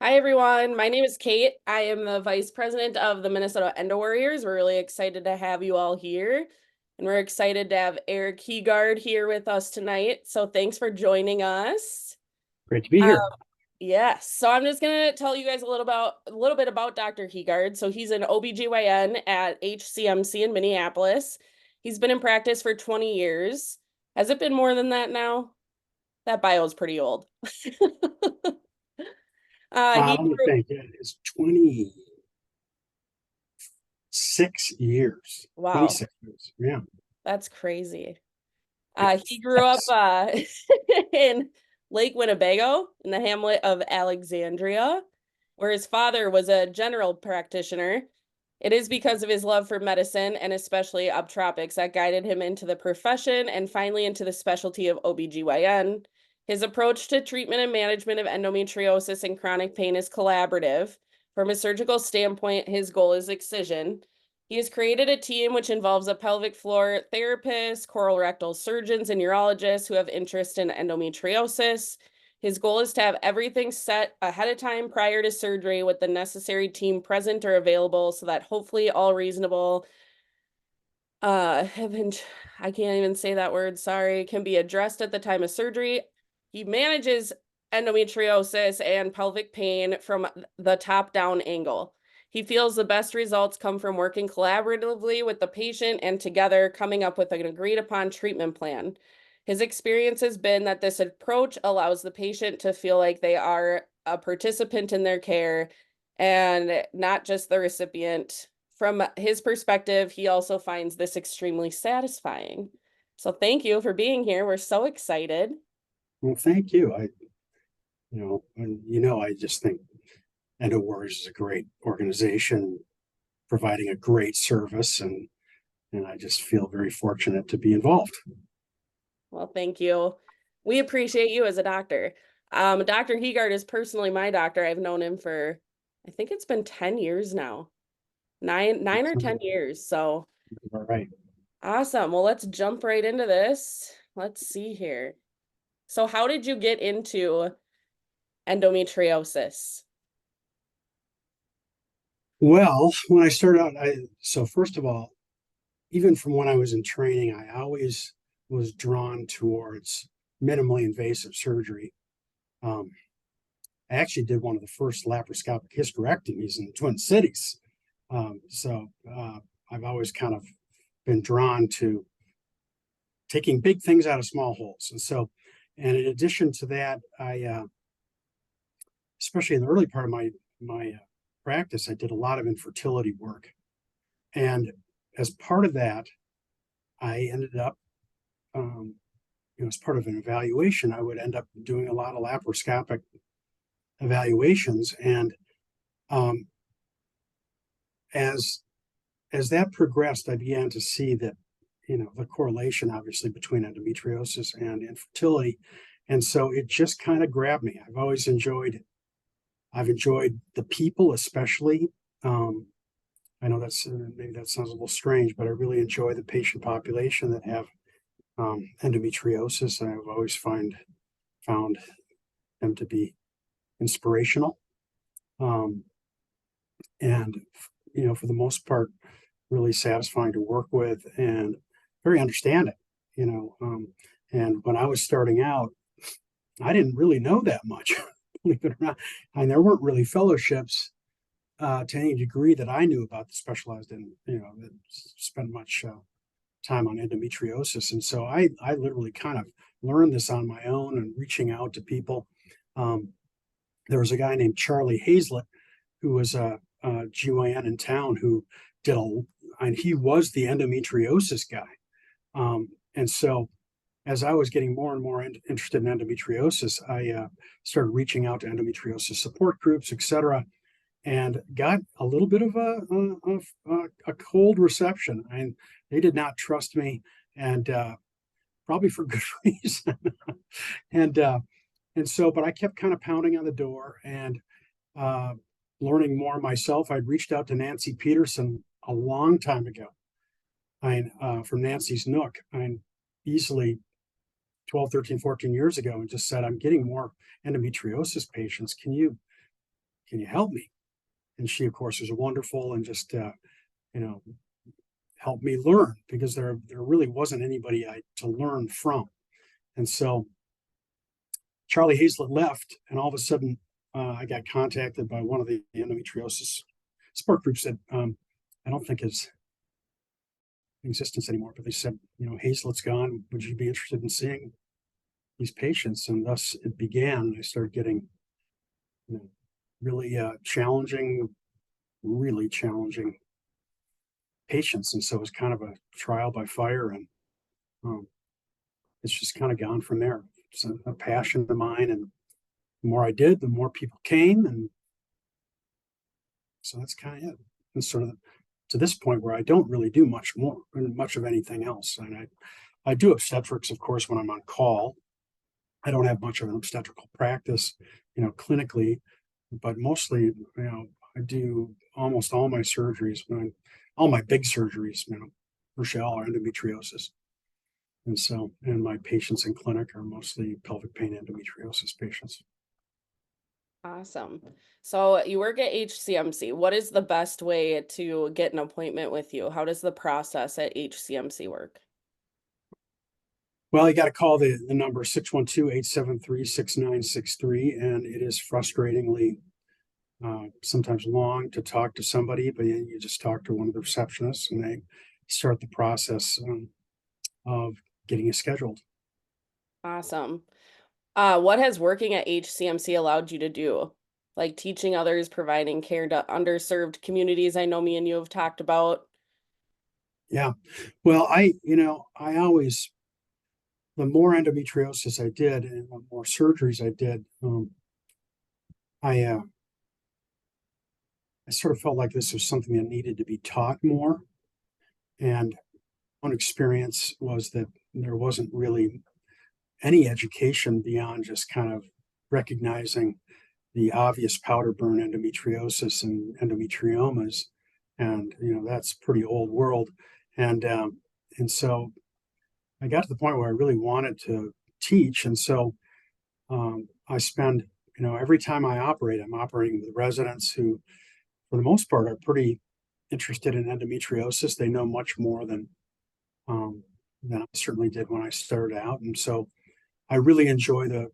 Hi, everyone. My name is Kate. I am the vice president of the Minnesota Endo Warriors. We're really excited to have you all here. And we're excited to have Eric Heegaard here with us tonight. So thanks for joining us. Great to be Um, here. yes. So I'm just going to tell you guys a little bit about Dr. Heegaard. So he's an OBGYN at HCMC in Minneapolis. He's been in practice for 20 years. Has it been more than that now? That bio is pretty old. He Let me grew, think. It's 26 years. wow, 26 years. Yeah. that's crazy. He grew up Yes. in Lake Winnebago in the hamlet of Alexandria, where his father was a general practitioner. It is because of his love for medicine and especially obstetrics that guided him into the profession and finally into the specialty of OBGYN. His approach to treatment and management of endometriosis and chronic pain is collaborative. From a surgical standpoint, his goal is excision. He has created a team which involves a pelvic floor therapist, colorectal surgeons, and urologists who have interest in endometriosis. His goal is to have everything set ahead of time prior to surgery with the necessary team present or available so that hopefully all reasonable haven't I can't even say that word, sorry, can be addressed at the time of surgery. He manages endometriosis and pelvic pain from the top-down angle. He feels the best results come from working collaboratively with the patient and together coming up with an agreed-upon treatment plan. His experience has been that this approach allows the patient to feel like they are a participant in their care and not just the recipient. From his perspective, he also finds this extremely satisfying. So thank you for being here. We're so excited. Well, thank you. I just think Endo Warriors is a great organization providing a great service, and I just feel very fortunate to be involved. Well, thank you. We appreciate you as a doctor. Dr. Heegaard is personally my doctor. I've known him for, I think it's been 10 years now. Nine or 10 years. So All right. awesome. Well, let's jump right into this. Let's see here. So how did you get into endometriosis? Well, when I started out, so first of all, even from when I was in training, I always was drawn towards minimally invasive surgery. Um, I actually did one of the first laparoscopic hysterectomies in the Twin Cities. So I've always kind of been drawn to taking big things out of small holes. And in addition to that, especially in the early part of my practice, I did a lot of infertility work. And as part of that, I ended up, as part of an evaluation, I would end up doing a lot of laparoscopic evaluations. And um, as as that progressed, I began to see that, the correlation obviously between endometriosis and infertility. And so it just kind of grabbed me. I've enjoyed the people, especially. I know that's maybe that sounds a little strange, but I really enjoy the patient population that have endometriosis. I've always found them to be inspirational. Um, and for the most part, really satisfying to work with and very understanding. And when I was starting out, I didn't really know that much, believe it or not, and there weren't really fellowships to any degree that I knew about that specialized in, that spent much time on endometriosis. And so I literally kind of learned this on my own and reaching out to people. Um, there was a guy named Charlie Hazlett who was a GYN in town who did and he was the endometriosis guy. And so as I was getting more and more interested in endometriosis, I started reaching out to endometriosis support groups, et cetera, and got a little bit of a cold reception. And they did not trust me, and probably for good reason. and but I kept kind of pounding on the door and uh, learning more myself. I'd reached out to Nancy Peterson a long time ago. From Nancy's Nook. Easily 12, 13, 14 years ago, and just said, I'm getting more endometriosis patients. Can you can you help me? And she, of course, was wonderful and just, helped me learn because there really wasn't anybody to learn from. And so Charlie Hazlett left, and all of a sudden, I got contacted by one of the endometriosis support groups that I don't think is in existence anymore, but they said, Hazlett's gone. Would you be interested in seeing these patients? And thus it began. I started getting really really challenging patients. And so it was kind of a trial by fire. And um, it's just kind of gone from there. It's a passion of mine. And the more I did, the more people came. And so that's kind of it. And sort of to this point where I don't really do much of anything else. And I do obstetrics, of course, when I'm on call. I don't have much of an obstetrical practice, clinically, but mostly, I do almost all my surgeries, all my big surgeries, Rochelle or endometriosis. And my patients in clinic are mostly pelvic pain endometriosis patients. Awesome. So you work at HCMC. What is the best way to get an appointment with you? How does the process at HCMC work? Well, you got to call the number 612-873-6963, and it is frustratingly sometimes long to talk to somebody, but you just talk to one of the receptionists and they start the process of getting you scheduled. Awesome. What has working at HCMC allowed you to do? Like teaching others, providing care to underserved communities. I know me and you have talked about. Yeah. Well, I always, the more endometriosis I did and the more surgeries I did, I sort of felt like this was something that needed to be taught more. And one experience was that there wasn't really any education beyond just kind of recognizing the obvious powder burn endometriosis and endometriomas. And, that's pretty old world. And so I got to the point where I really wanted to teach. And so I spend, every time I operate, I'm operating with residents who, for the most part, are pretty interested in endometriosis. They know much more than I certainly did when I started out. And so I really enjoy the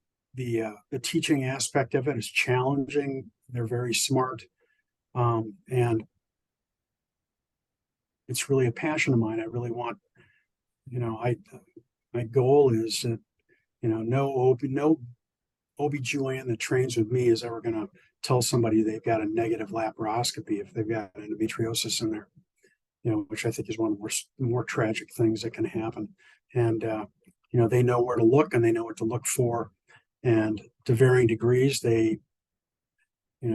teaching aspect of it. It's challenging. They're very smart, and it's really a passion of mine. I really want, I my goal is that no OB/GYN that trains with me is ever going to tell somebody they've got a negative laparoscopy if they've got endometriosis in there. Which I think is one of the more tragic things that can happen. And they know where to look and they know what to look for. And to varying degrees, they they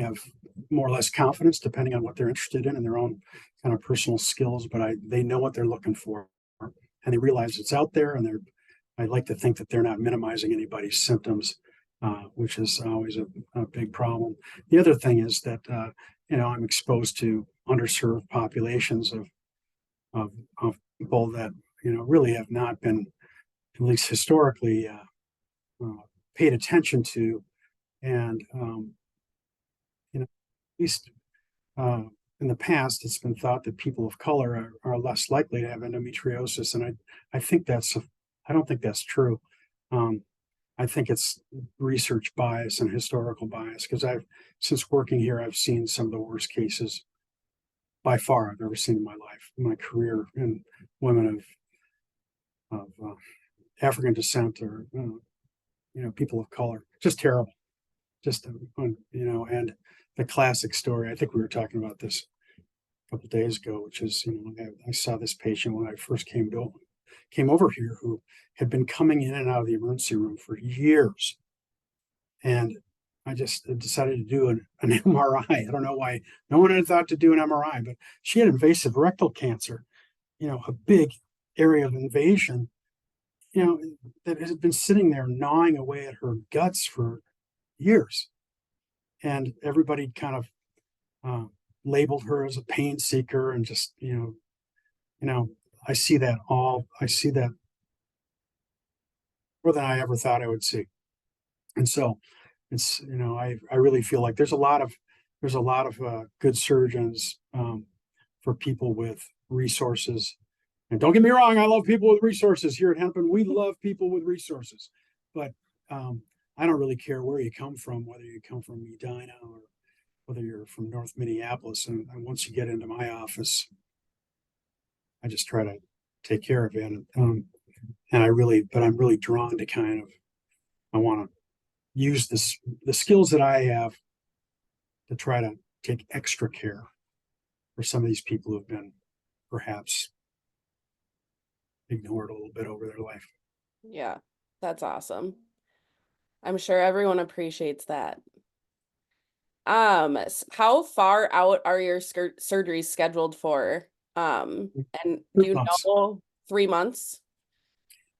have more or less confidence depending on what they're interested in and their own kind of personal skills. But they know what they're looking for, and they realize it's out there. And I like to think that they're not minimizing anybody's symptoms, which is always a big problem. The other thing is that I'm exposed to underserved populations of people that really have not been, at least historically, paid attention to, and at least in the past, it's been thought that people of color are less likely to have endometriosis, and I don't think that's true. I think it's research bias and historical bias because since working here, I've seen some of the worst cases by far I've ever seen in my life, in my career, in women of African descent or people of color. Just terrible. Just and the classic story. I think we were talking about this a couple of days ago, which is I saw this patient when I first came over here who had been coming in and out of the emergency room for years. And I just decided to do an MRI. I don't know why no one had thought to do an MRI, but she had invasive rectal cancer, a big area of invasion, that had been sitting there gnawing away at her guts for years. And everybody kind of labeled her as a pain seeker and just, I see that more than I ever thought I would see. And so it's, I really feel like there's a lot of good surgeons, for people with resources. And don't get me wrong, I love people with resources here at Hennepin. We love people with resources, but I don't really care where you come from, whether you come from Edina or whether you're from North Minneapolis. And once you get into my office, I just try to take care of it. And I'm really drawn to I want to use the skills that I have to try to take extra care for some of these people who have been perhaps ignored a little bit over their life. Yeah, that's awesome. I'm sure everyone appreciates that. How far out are your surgeries scheduled for? And do 3 you months. know 3 months?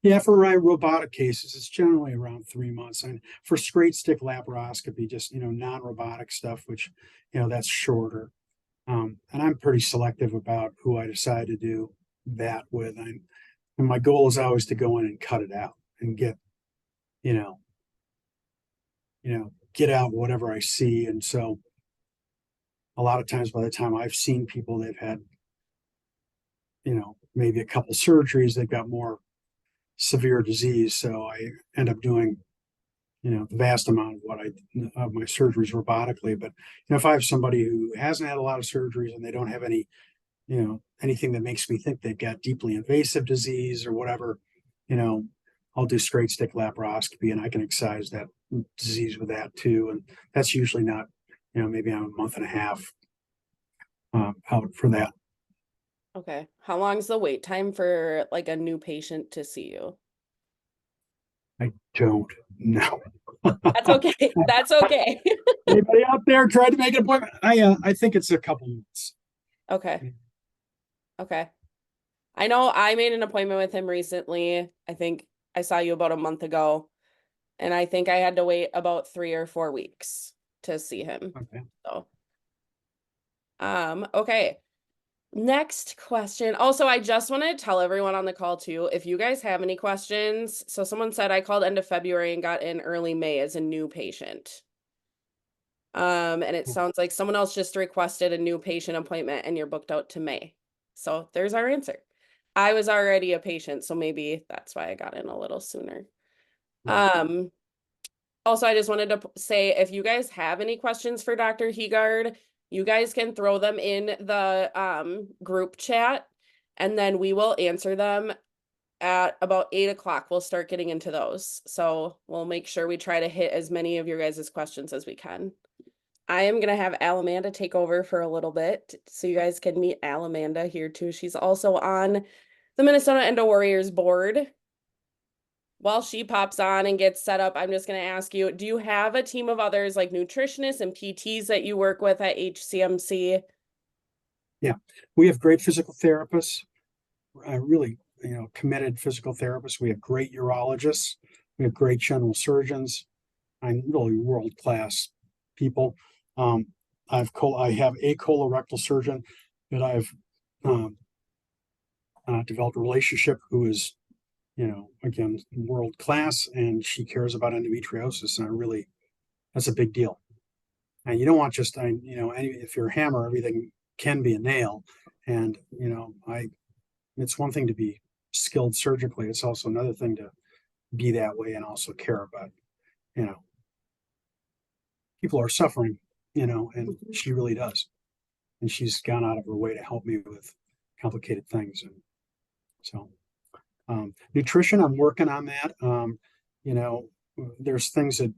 Yeah, for my robotic cases, it's generally around 3 months. And for straight stick laparoscopy, just, non-robotic stuff, which, that's shorter. And I'm pretty selective about who I decide to do that with. And my goal is always to go in and cut it out and you know, get out whatever I see. And so a lot of times by the time I've seen people, they've had, maybe a couple surgeries, they've got more severe disease. So I end up doing, the vast amount of my surgeries robotically. But, if I have somebody who hasn't had a lot of surgeries and they don't have any, anything that makes me think they've got deeply invasive disease or whatever, you know, I'll do straight stick laparoscopy and I can excise that disease with that too. And that's usually not, maybe I'm a month and a half out for that. Okay. How long is the wait time for like a new patient to see you? I don't know. That's okay. That's okay. Anybody out there tried to make an appointment? I think it's a couple months. Okay. Okay. I know I made an appointment with him recently. I think I saw you about a month ago, and I think I had to wait about 3 or 4 weeks to see him. Okay. So, okay. Next question. Also, I just want to tell everyone on the call too, if you guys have any questions. So someone said I called end of February and got in early May as a new patient. And it sounds like someone else just requested a new patient appointment and you're booked out to May. So there's our answer. I was already a patient, so maybe that's why I got in a little sooner. Also, I just wanted to say if you guys have any questions for Dr. Heegaard, you guys can throw them in the group chat and then we will answer them at about 8 o'clock. We'll start getting into those. So we'll make sure we try to hit as many of your guys' questions as we can. I am gonna have Alamanda take over for a little bit so you guys can meet Alamanda here too. She's also on the Minnesota Endo Warriors board. While she pops on and gets set up, I'm just gonna ask you, do you have a team of others like nutritionists and PTs that you work with at HCMC? Yeah, we have great physical therapists, really, committed physical therapists. We have great urologists. We have great general surgeons. I'm really world-class people. I have a colorectal surgeon that I've developed a relationship who is, again, world class, and she cares about endometriosis, and that's a big deal. And you don't want just, if you're a hammer, everything can be a nail. And, it's one thing to be skilled surgically. It's also another thing to be that way and also care about, people are suffering, and she really does. And she's gone out of her way to help me with complicated things. And so, nutrition, I'm working on that. There's things that,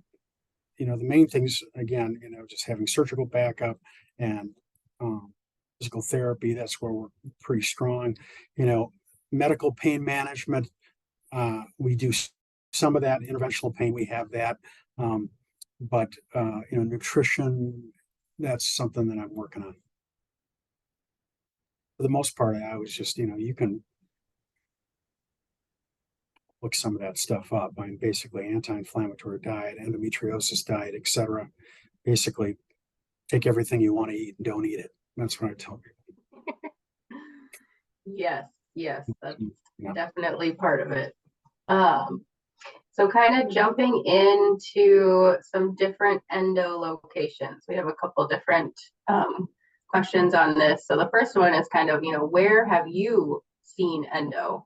the main things, again, just having surgical backup and physical therapy. That's where we're pretty strong. Medical pain management. We do some of that. Interventional pain, we have that. But nutrition, that's something that I'm working on. For the most part, I was just, you can look some of that stuff up. I mean, basically anti-inflammatory diet, endometriosis diet, etc. Basically, take everything you want to eat and don't eat it. That's what I tell people. Yes, that's Yeah. definitely part of it. So kind of jumping into some different endo locations. We have a couple different questions on this. So the first one is kind of, where have you seen endo?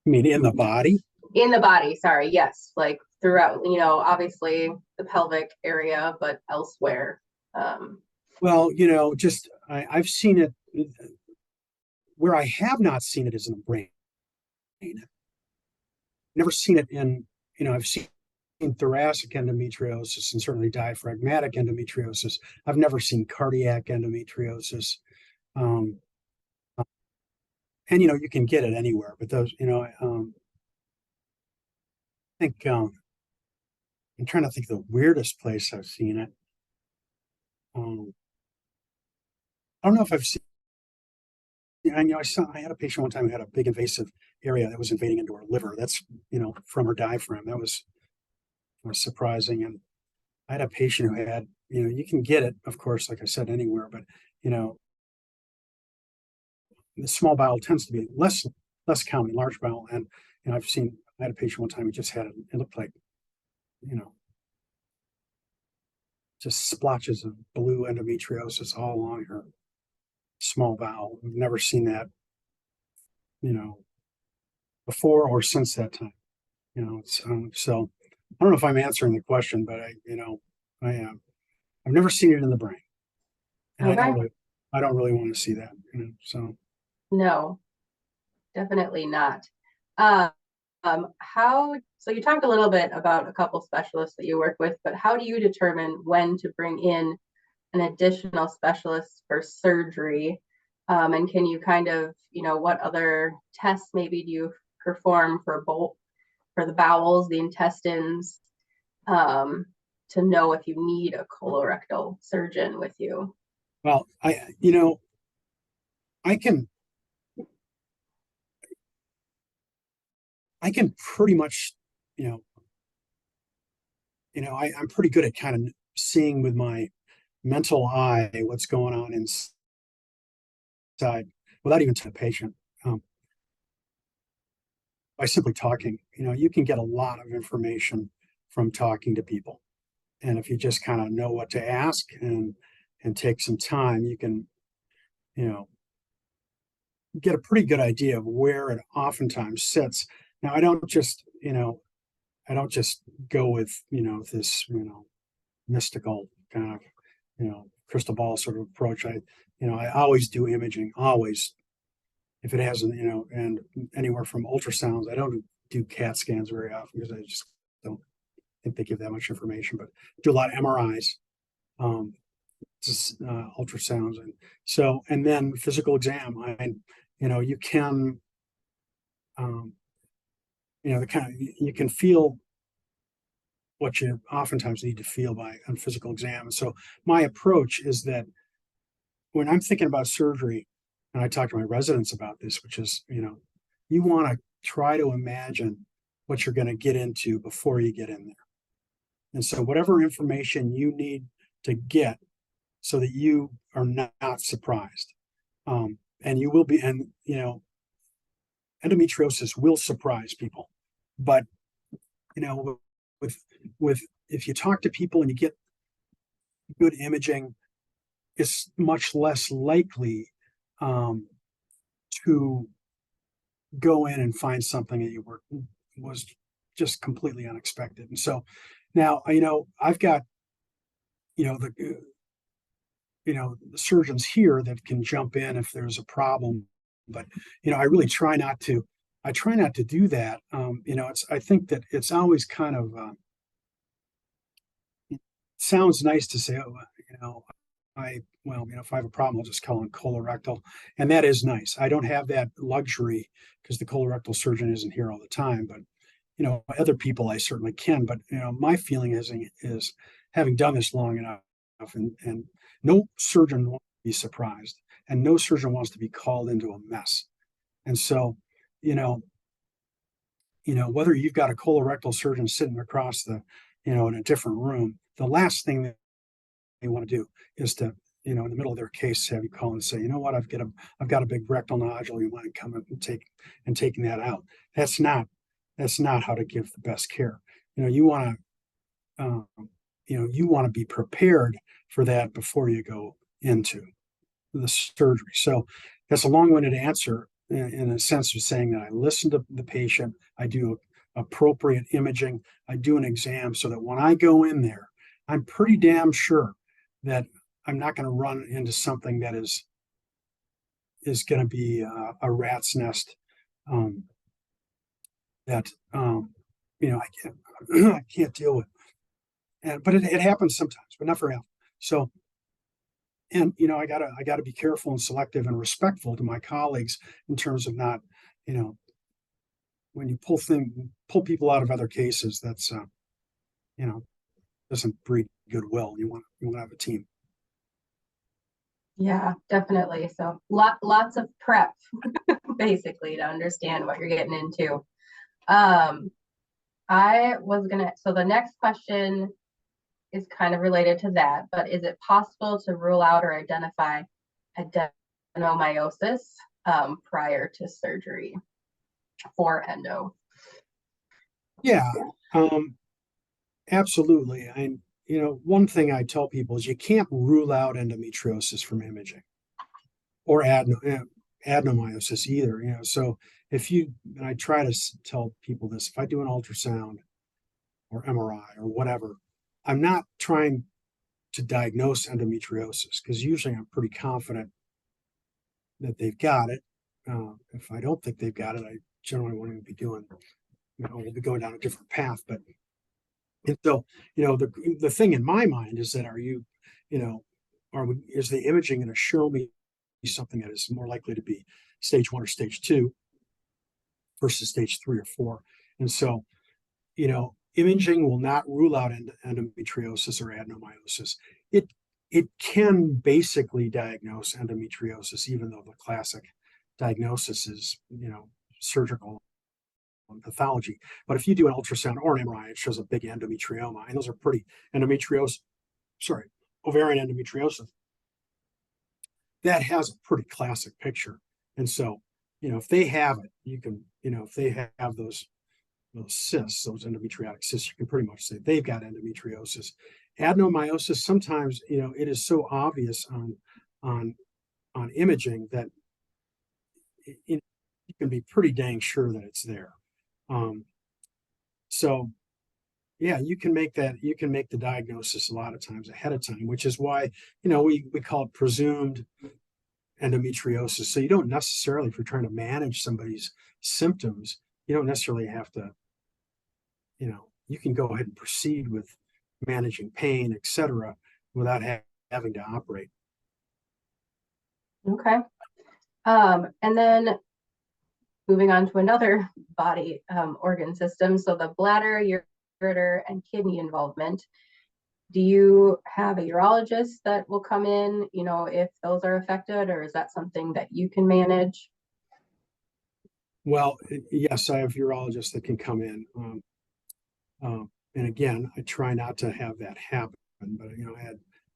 I mean, in the body. In the body, sorry, yes, like throughout, obviously the pelvic area, but elsewhere. Well, just I've seen it. Where I have not seen it is in the brain. Never seen it in, I've seen thoracic endometriosis and certainly diaphragmatic endometriosis. I've never seen cardiac endometriosis. Um, and you can get it anywhere, but those, I think I'm trying to think of the weirdest place I've seen it. I don't know if I've seen. I had a patient one time who had a big invasive area that was invading into her liver. That's from her diaphragm. That was surprising. And I had a patient who had, you can get it, of course, like I said, anywhere, but the small bowel tends to be less common, large bowel. And I had a patient one time who just had it looked like, just splotches of blue endometriosis all along her small bowel. We've never seen that, before or since that time. So I don't know if I'm answering the question, but I am. I've never seen it in the brain, and Okay. I don't really want to see that. So No, definitely not. So you talked a little bit about a couple specialists that you work with, but how do you determine when to bring in an additional specialist for surgery? And can you kind of, what other tests maybe do you perform for the bowels, the intestines, to know if you need a colorectal surgeon with you? well, I can pretty much, I'm pretty good at kind of seeing with my mental eye what's going on inside without even to the patient. By simply talking, you can get a lot of information from talking to people. And if you just kind of know what to ask and take some time, you can, get a pretty good idea of where it oftentimes sits. Now, I don't just go with, this, mystical kind of, crystal ball sort of approach. I always do imaging, always. If it hasn't, and anywhere from ultrasounds, I don't do CAT scans very often because I just don't think they give that much information, but do a lot of MRIs, ultrasounds. And then physical exam. You can, the kind of, you can feel what you oftentimes need to feel by on physical exam. And so my approach is that when I'm thinking about surgery, and I talk to my residents about this, which is, you want to try to imagine what you're going to get into before you get in there. And so whatever information you need to get so that you are not surprised. And you will be, and endometriosis will surprise people. But with if you talk to people and you get good imaging, it's much less likely to go in and find something that was just completely unexpected. And so now, I've got, the surgeons here that can jump in if there's a problem, but I really try not to. I try not to do that. I think that it's always kind of sounds nice to say, oh, if I have a problem, I'll just call in colorectal. And that is nice. I don't have that luxury because the colorectal surgeon isn't here all the time, but, other people I certainly can. But, my feeling is having done this long enough and no surgeon wants to be surprised and no surgeon wants to be called into a mess. And so, whether you've got a colorectal surgeon sitting across in a different room, the last thing that they want to do is to you know, in the middle of their case, have you call and say, you know what, I've got a big rectal nodule. You want to come and taking that out. That's not how to give the best care. You know, you want to, you want to be prepared for that before you go into the surgery. So that's a long-winded answer in a sense of saying that I listen to the patient, I do appropriate imaging, I do an exam so that when I go in there, I'm pretty damn sure that I'm not going to run into something that is going to be a rat's nest that I can't deal with. But it happens sometimes, but not very often. So, and I gotta be careful and selective and respectful to my colleagues in terms of not, when you pull people out of other cases, that's doesn't breed goodwill. You want to have a team. Yeah, definitely. So lots of prep basically to understand what you're getting into. So the next question is kind of related to that, but is it possible to rule out or identify adenomyosis prior to surgery for endo? Yeah, absolutely. One thing I tell people is you can't rule out endometriosis from imaging or adenomyosis either. So and I try to tell people this, if I do an ultrasound or MRI or whatever, I'm not trying to diagnose endometriosis because usually I'm pretty confident that they've got it. If I don't think they've got it, I generally won't even be doing, we'll be going down a different path. But and so, the thing in my mind is that is the imaging going to show me something that is more likely to be stage 1 or stage 2 versus stage 3 or 4? And so, imaging will not rule out endometriosis or adenomyosis. It can basically diagnose endometriosis, even though the classic diagnosis is, surgical pathology. But if you do an ultrasound or an MRI, it shows a big endometrioma, and those are pretty ovarian endometriosis. That has a pretty classic picture. And so, if they have it, you can, if they have those cysts, those endometriotic cysts, you can pretty much say they've got endometriosis. Adenomyosis, sometimes, it is so obvious on imaging that you can be pretty dang sure that it's there. So yeah, you can make the diagnosis a lot of times ahead of time, which is why, we call it presumed endometriosis. So you don't necessarily, if you're trying to manage somebody's symptoms, you don't necessarily have to, you can go ahead and proceed with managing pain, etc., without having to operate. Okay. And then moving on to another body organ system. So the bladder, ureter, and kidney involvement. Do you have a urologist that will come in, if those are affected, or is that something that you can manage? Well, yes, I have urologists that can come in. And again, I try not to have that happen, but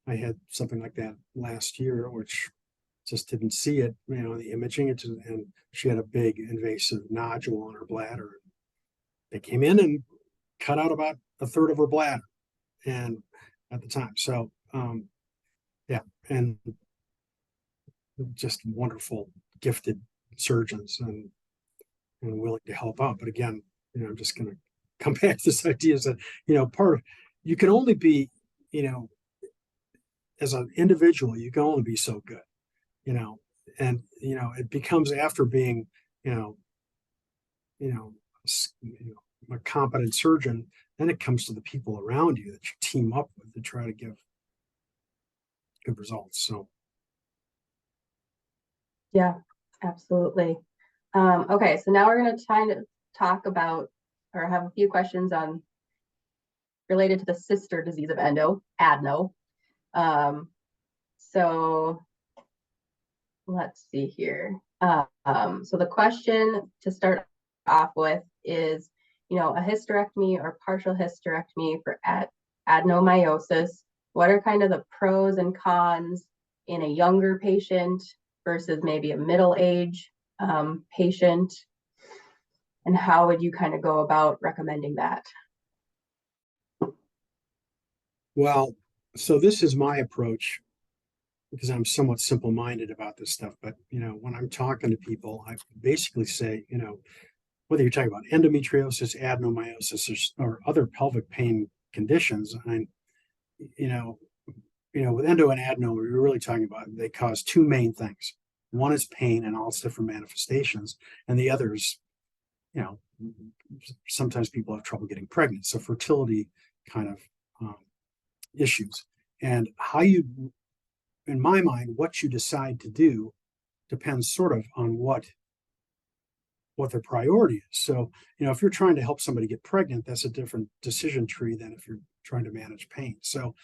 I had something like that last year, which just didn't see it, the imaging, and she had a big invasive nodule on her bladder. They came in and cut out about a third of her bladder, and at the time, so yeah, and just wonderful, gifted surgeons and willing to help out. But again, I'm just going to come back to this idea is that you can only be, as an individual, you can only be so good. And it becomes, after being a competent surgeon, then it comes to the people around you that you team up with to try to give good results. So yeah, absolutely. Okay, so now we're going to try to talk about, or have a few questions on related to the sister disease of adeno. So let's see here. So the question to start off with is, a hysterectomy or partial hysterectomy for adenomyosis. What are kind of the pros and cons, in a younger patient versus maybe a middle age patient? And how would you kind of go about recommending that? Well, so this is my approach because I'm somewhat simple-minded about this stuff. But, when I'm talking to people, I basically say, whether you're talking about endometriosis, adenomyosis, or other pelvic pain conditions, with endo and adeno, we're really talking about they cause two main things. One is pain and all its different manifestations, and the other is, sometimes people have trouble getting pregnant. So fertility kind of issues. And in my mind, what you decide to do depends sort of on what their priority is. So, if you're trying to help somebody get pregnant, that's a different decision tree than if you're trying to manage pain. So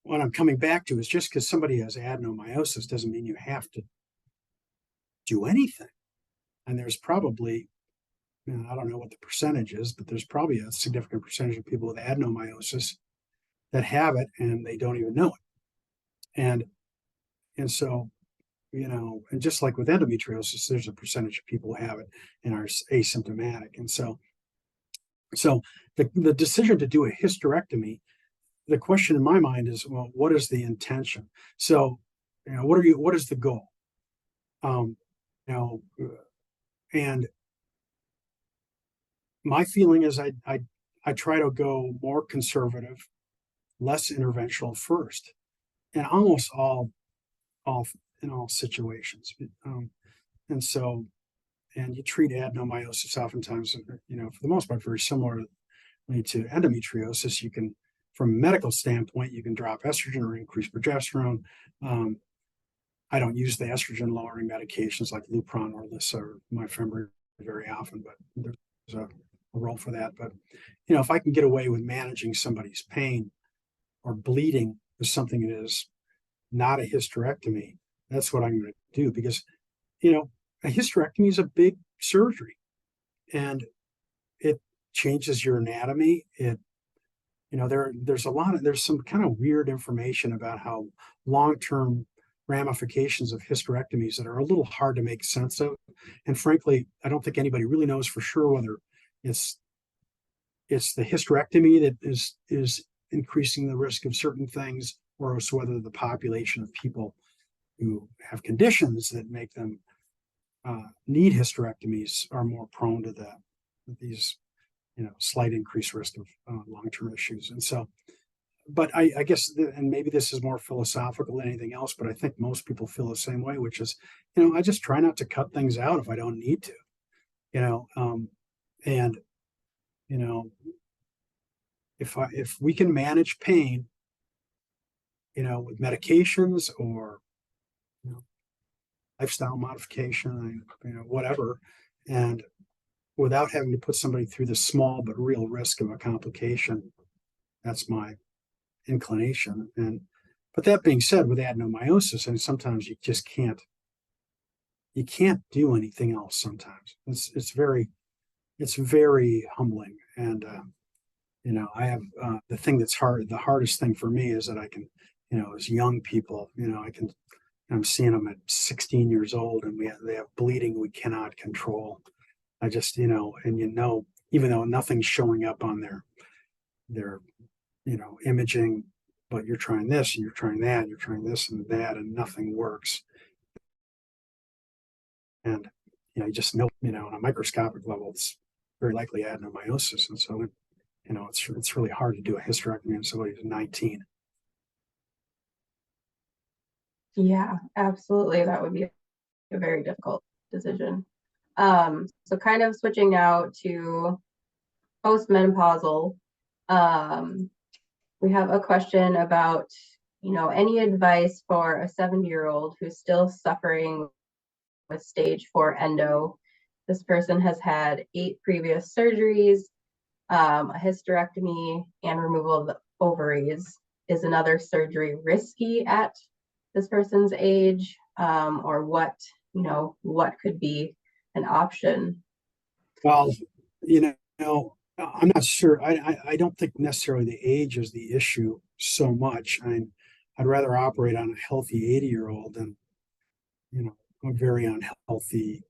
what I'm coming back to is just because somebody has adenomyosis doesn't mean you have to do anything. And there's probably, I don't know what the percentage is, but there's probably a significant percentage of people with adenomyosis that have it and they don't even know it. And so, and just like with endometriosis, there's a percentage of people who have it and are asymptomatic. And so the decision to do a hysterectomy, the question in my mind is, well, what is the intention? So, what is the goal? And my feeling is I try to go more conservative, less interventional first, and almost all in all situations. And you treat adenomyosis oftentimes, for the most part, very similarly to endometriosis. You can, from a medical standpoint, you can drop estrogen or increase progesterone. I don't use the estrogen lowering medications like Lupron or Lissa or Myfembree very often, but there's a role for that. But, if I can get away with managing somebody's pain or bleeding with something that is not a hysterectomy, that's what I'm going to do, because, a hysterectomy is a big surgery and it changes your anatomy. There's some kind of weird information about how long-term ramifications of hysterectomies that are a little hard to make sense of. And frankly, I don't think anybody really knows for sure whether it's the hysterectomy that is increasing the risk of certain things, or it's whether the population of people who have conditions that make them need hysterectomies are more prone to these slight increased risk of long-term issues. And so, but I guess, and maybe this is more philosophical than anything else, but I think most people feel the same way, which is, I just try not to cut things out if I don't need to, and if we can manage pain, with medications or lifestyle modification, whatever, and without having to put somebody through the small but real risk of a complication, that's my inclination. But that being said, with adenomyosis, and sometimes you just can't do anything else. Sometimes it's very humbling. And I have the thing that's hard. The hardest thing for me is that I can, as young people, I'm seeing them at 16 years old, and they have bleeding we cannot control. I just, and even though nothing's showing up on their imaging, but you're trying this and you're trying that, and you're trying this and that, and nothing works. And, you just know, on a microscopic level, it's very likely adenomyosis. And so, it's really hard to do a hysterectomy in somebody who's 19. Yeah, absolutely. That would be a very difficult decision. So kind of switching now to postmenopausal, we have a question about, any advice for a 70-year-old who's still suffering with stage 4 endo. This person has had 8 previous surgeries, a hysterectomy, and removal of the ovaries. Is another surgery risky at this person's age, or what could be an option? Well, I'm not sure. I don't think necessarily the age is the issue so much. I'd rather operate on a healthy 80-year-old than, a very unhealthy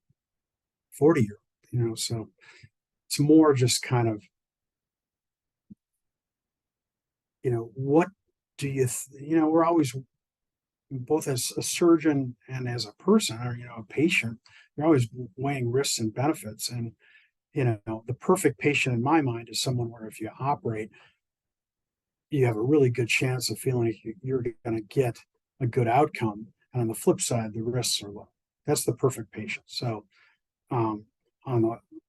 40-year-old, so it's more just kind of, what do we're always, both as a surgeon and as a person, or, a patient, you're always weighing risks and benefits. And, the perfect patient in my mind is someone where if you operate, you have a really good chance of feeling like you're going to get a good outcome. And on the flip side, the risks are low. That's the perfect patient. So, on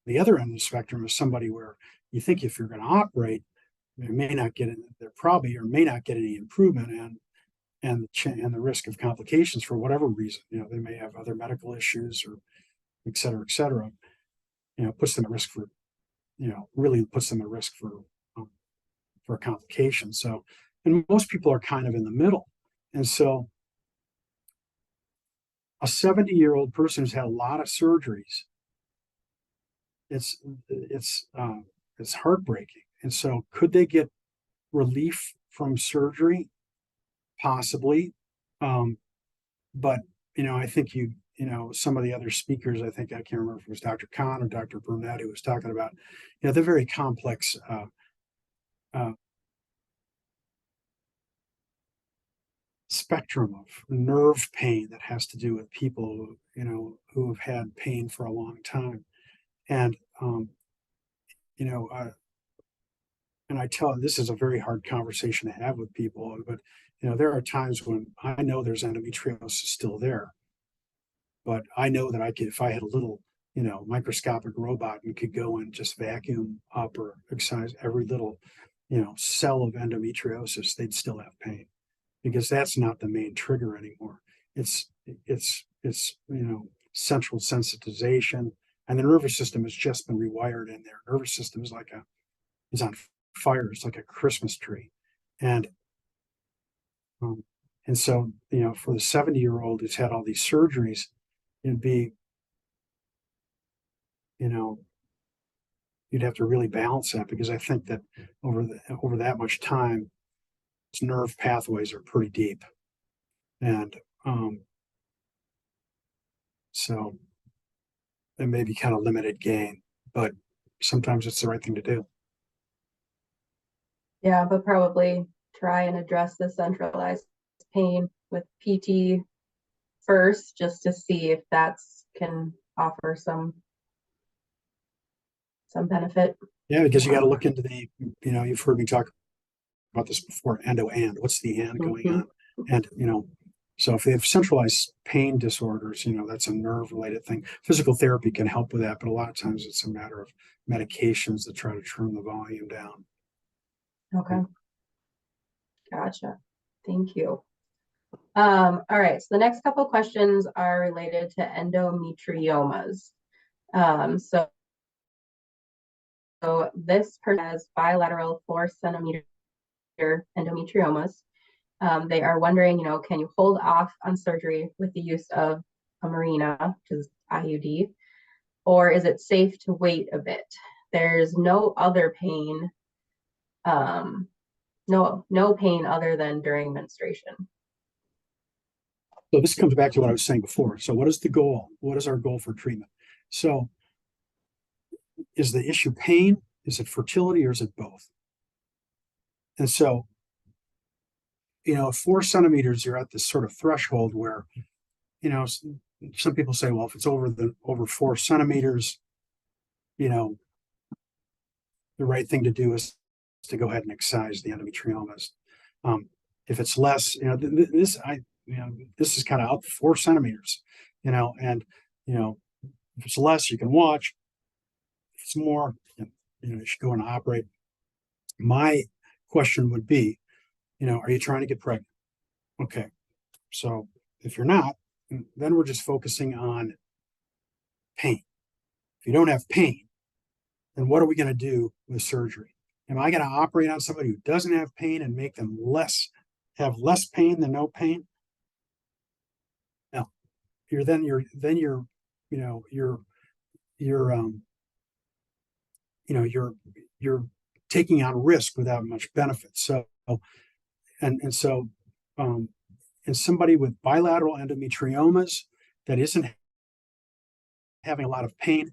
the other end of the spectrum is somebody where you think if you're going to operate, they may not get it. They're probably or may not get any improvement, and the risk of complications for whatever reason. They may have other medical issues or et cetera, et cetera. Puts them at risk for, really puts them at risk for a complication. So, and most people are kind of in the middle. And so a 70-year-old person who's had a lot of surgeries, it's heartbreaking. And so could they get relief from surgery? Possibly. But, I think some of the other speakers, I can't remember if it was Dr. Kahn or Dr. Burnett, who was talking about, the very complex spectrum of nerve pain that has to do with people, who have had pain for a long time. And, and I tell this is a very hard conversation to have with people, but, there are times when I know there's endometriosis still there, but I know that if I had a little, microscopic robot and could go and just vacuum up or excise every little, cell of endometriosis, they'd still have pain, because that's not the main trigger anymore. It's central sensitization, and the nervous system has just been rewired in there. Nervous system is is on fire. It's like a Christmas tree, and so for the 70-year-old who's had all these surgeries, it'd be, you'd have to really balance that, because I think that over that much time, its nerve pathways are pretty deep, and so it may be kind of limited gain, but sometimes it's the right thing to do. Yeah, but probably try and address the centralized pain with PT first, just to see if that's can offer some benefit. Yeah, because you got to look into the, you've heard me talk about this before, and what's the and going on? And, so if they have centralized pain disorders, that's a nerve related thing. Physical therapy can help with that, but a lot of times it's a matter of medications that try to turn the volume down. Okay. Gotcha. Thank you. All right. So the next couple questions are related to endometriomas. So this person has bilateral 4-centimeter endometriomas. They are wondering, can you hold off on surgery with the use of a Mirena, which is IUD, or is it safe to wait a bit? There's no other pain, no pain other than during menstruation. So this comes back to what I was saying before. So what is the goal? What is our goal for treatment? So is the issue pain? Is it fertility, or is it both? And so, 4 centimeters, you're at this sort of threshold where, some people say, well, if it's over 4 centimeters, the right thing to do is to go ahead and excise the endometriomas. If it's less, this is kind of out 4 centimeters, and if it's less, you can watch. If it's more, you should go and operate. My question would be, are you trying to get pregnant? Okay, so if you're not, then we're just focusing on pain. If you don't have pain, then what are we going to do with surgery? Am I going to operate on somebody who doesn't have pain and make them have less pain than no pain? No. You're taking on risk without much benefit. So, and so in somebody with bilateral endometriomas that isn't having a lot of pain,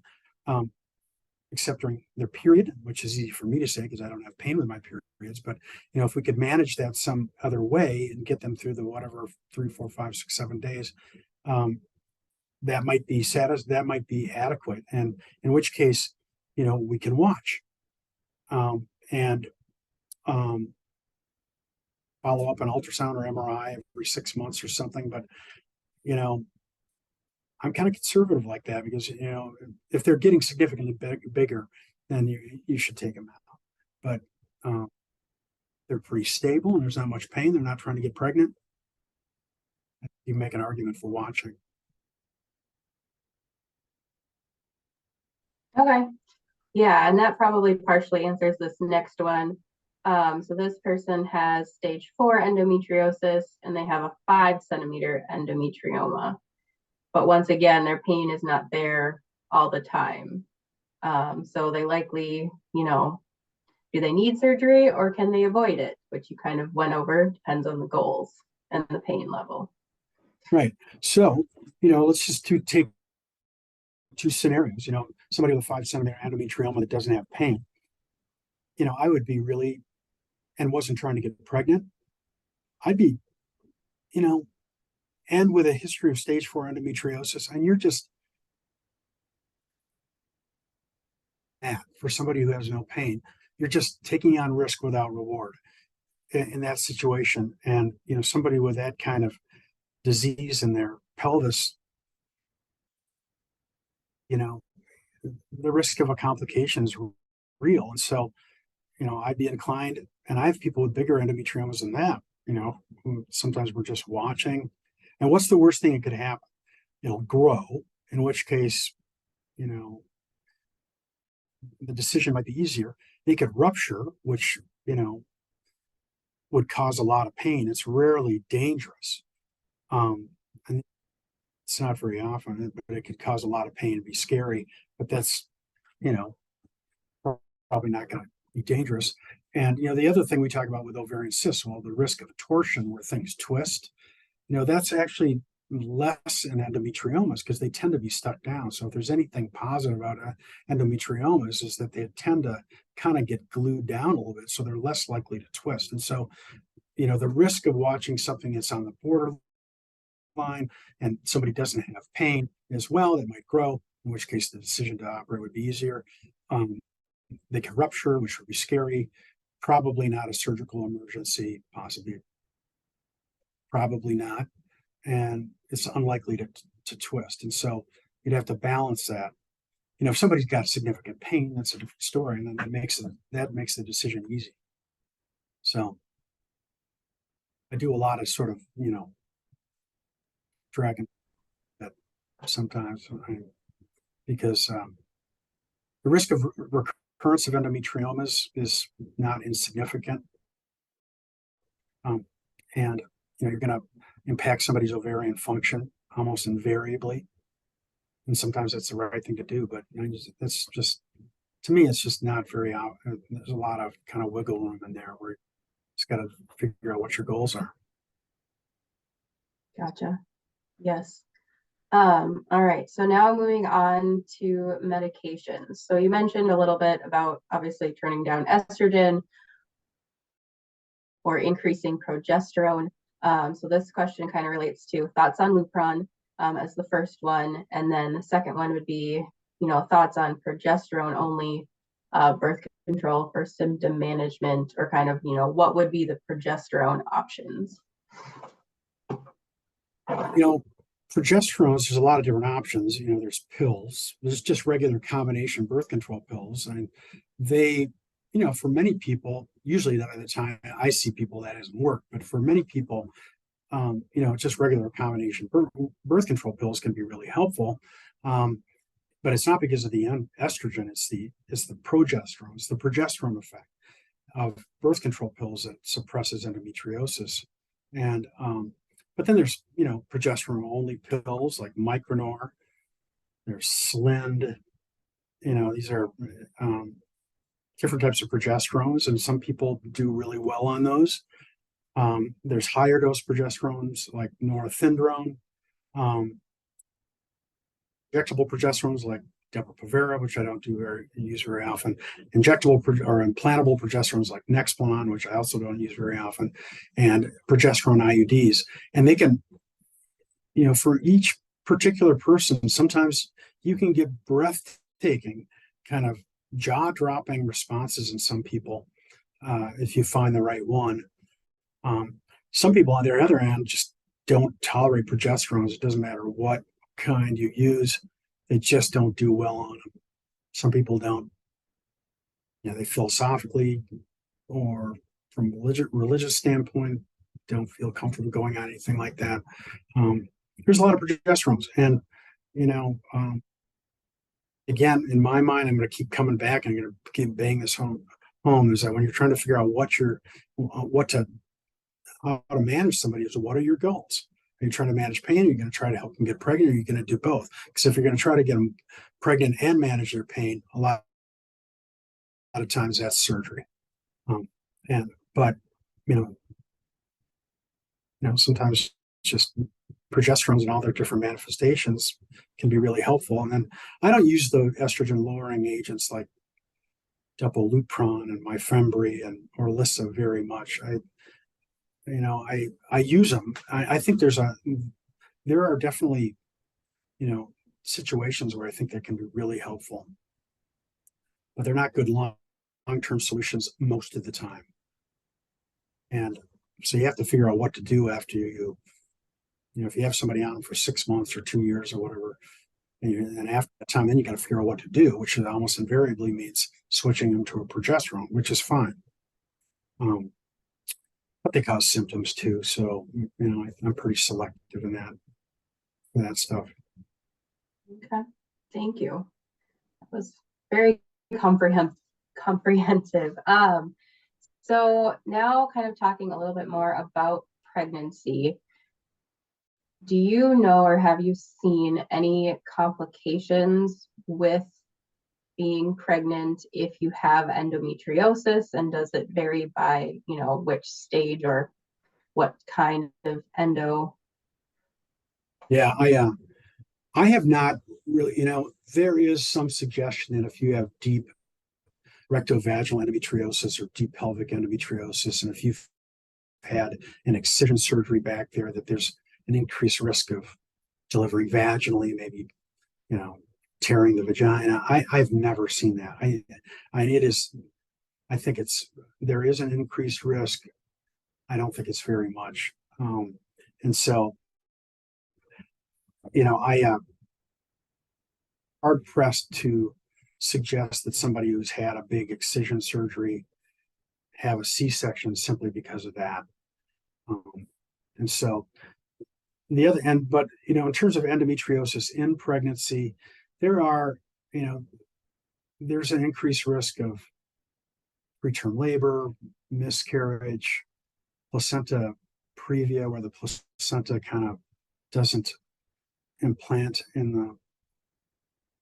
except during their period, which is easy for me to say because I don't have pain with my periods. But if we could manage that some other way and get them through the whatever 3, 4, 5, 6, 7 days, that might be that might be adequate. And in which case, we can watch and follow up an ultrasound or MRI every 6 months or something. But I'm kind of conservative like that because if they're getting significantly bigger, then you should take them out. But they're pretty stable and there's not much pain. They're not trying to get pregnant. You make an argument for watching. Okay. Yeah, and that probably partially answers this next one. So this person has stage 4 endometriosis and they have a 5-centimeter endometrioma. But once again, their pain is not there all the time. So they likely, do they need surgery or can they avoid it? Which you kind of went over, depends on the goals and the pain level. Right. So, let's just take 2 scenarios. Somebody with a 5-centimeter endometrioma that doesn't have pain. I would be really, and wasn't trying to get pregnant. I'd be, and with a history of stage 4 endometriosis, and you're just for somebody who has no pain, you're just taking on risk without reward in that situation. And somebody with that kind of disease in their pelvis, the risk of a complication is real. And so, I'd be inclined, and I have people with bigger endometriomas than that, who sometimes we're just watching. And what's the worst thing that could happen? It'll grow, in which case, the decision might be easier. They could rupture, which, would cause a lot of pain. It's rarely dangerous. And it's not very often, but it could cause a lot of pain and be scary. But that's, probably not going to be dangerous. And, the other thing we talk about with ovarian cysts, well, the risk of torsion where things twist, that's actually less in endometriomas because they tend to be stuck down. So if there's anything positive about endometriomas is that they tend to kind of get glued down a little bit. So they're less likely to twist. And so, the risk of watching something that's on the borderline and somebody doesn't have pain as well, that might grow, in which case the decision to operate would be easier. They can rupture, which would be scary. Probably not a surgical emergency, possibly, probably not. And it's unlikely to twist. And so you'd have to balance that. If somebody's got significant pain, that's a different story. And then that makes the decision easy. So I do a lot of sort of, dragging that sometimes because the risk of recurrence of endometriomas is not insignificant. And you're going to impact somebody's ovarian function almost invariably. And sometimes that's the right thing to do, but that's just, to me, it's just not very out. There's a lot of kind of wiggle room in there where you just got to figure out what your goals are. Gotcha. Yes. All right. So now moving on to medications. So you mentioned a little bit about obviously turning down estrogen or increasing progesterone. So this question kind of relates to thoughts on Lupron as the first one. And then the second one would be, thoughts on progesterone only birth control for symptom management, or kind of, what would be the progesterone options? Progesterones, there's a lot of different options. There's pills, there's just regular combination birth control pills. And they, for many people, usually by the time I see people that hasn't worked, but for many people, just regular combination birth control pills can be really helpful. But it's not because of the estrogen, it's the progesterone, it's the progesterone effect of birth control pills that suppresses endometriosis. And but then there's progesterone only pills like Micronor, there's Slind, these are different types of progesterones, and some people do really well on those. There's higher dose progesterones like norethindrone, injectable progesterones like Depo-Provera, which I don't use very often, injectable or implantable progesterones like Nexplanon, which I also don't use very often, and progesterone IUDs. And they can, for each particular person, sometimes you can get breathtaking, kind of jaw-dropping responses in some people if you find the right one. Some people on the other end just don't tolerate progesterones. It doesn't matter what kind you use, they just don't do well on them. Some people don't, they philosophically or from religious standpoint don't feel comfortable going on anything like that. There's a lot of progesterones, and again, in my mind, I'm going to keep coming back, and I'm going to keep banging this home. Is that when you're trying to figure out how to manage somebody, is what are your goals? Are you trying to manage pain? Are you going to try to help them get pregnant? Or are you going to do both? Because if you're going to try to get them pregnant and manage their pain, a lot of times that's surgery. But sometimes just progesterones and all their different manifestations can be really helpful. And then I don't use the estrogen lowering agents like Depo-Lupron and Myfembree and Orlissa very much. I use them. I think there are definitely, situations where I think that can be really helpful, but they're not good long-term solutions most of the time. And so you have to figure out what to do after if you have somebody on for 6 months or 2 years or whatever, and after that time, then you got to figure out what to do, which almost invariably means switching them to a progesterone, which is fine. But they cause symptoms too. So, I'm pretty selective in that stuff. Okay, thank you. That was very comprehensive. So now kind of talking a little bit more about pregnancy. Do you know or have you seen any complications with being pregnant if you have endometriosis, and does it vary by, which stage or what kind of endo? Yeah, I have not really, there is some suggestion that if you have deep rectovaginal endometriosis or deep pelvic endometriosis, and if you've had an excision surgery back there, that there's an increased risk of delivering vaginally, maybe, tearing the vagina. I've never seen that. I think there is an increased risk. I don't think it's very much. And so, hard pressed to suggest that somebody who's had a big excision surgery have a C-section simply because of that. And so the other end, but in terms of endometriosis in pregnancy, there's an increased risk of preterm labor, miscarriage, placenta previa, where the placenta kind of doesn't implant in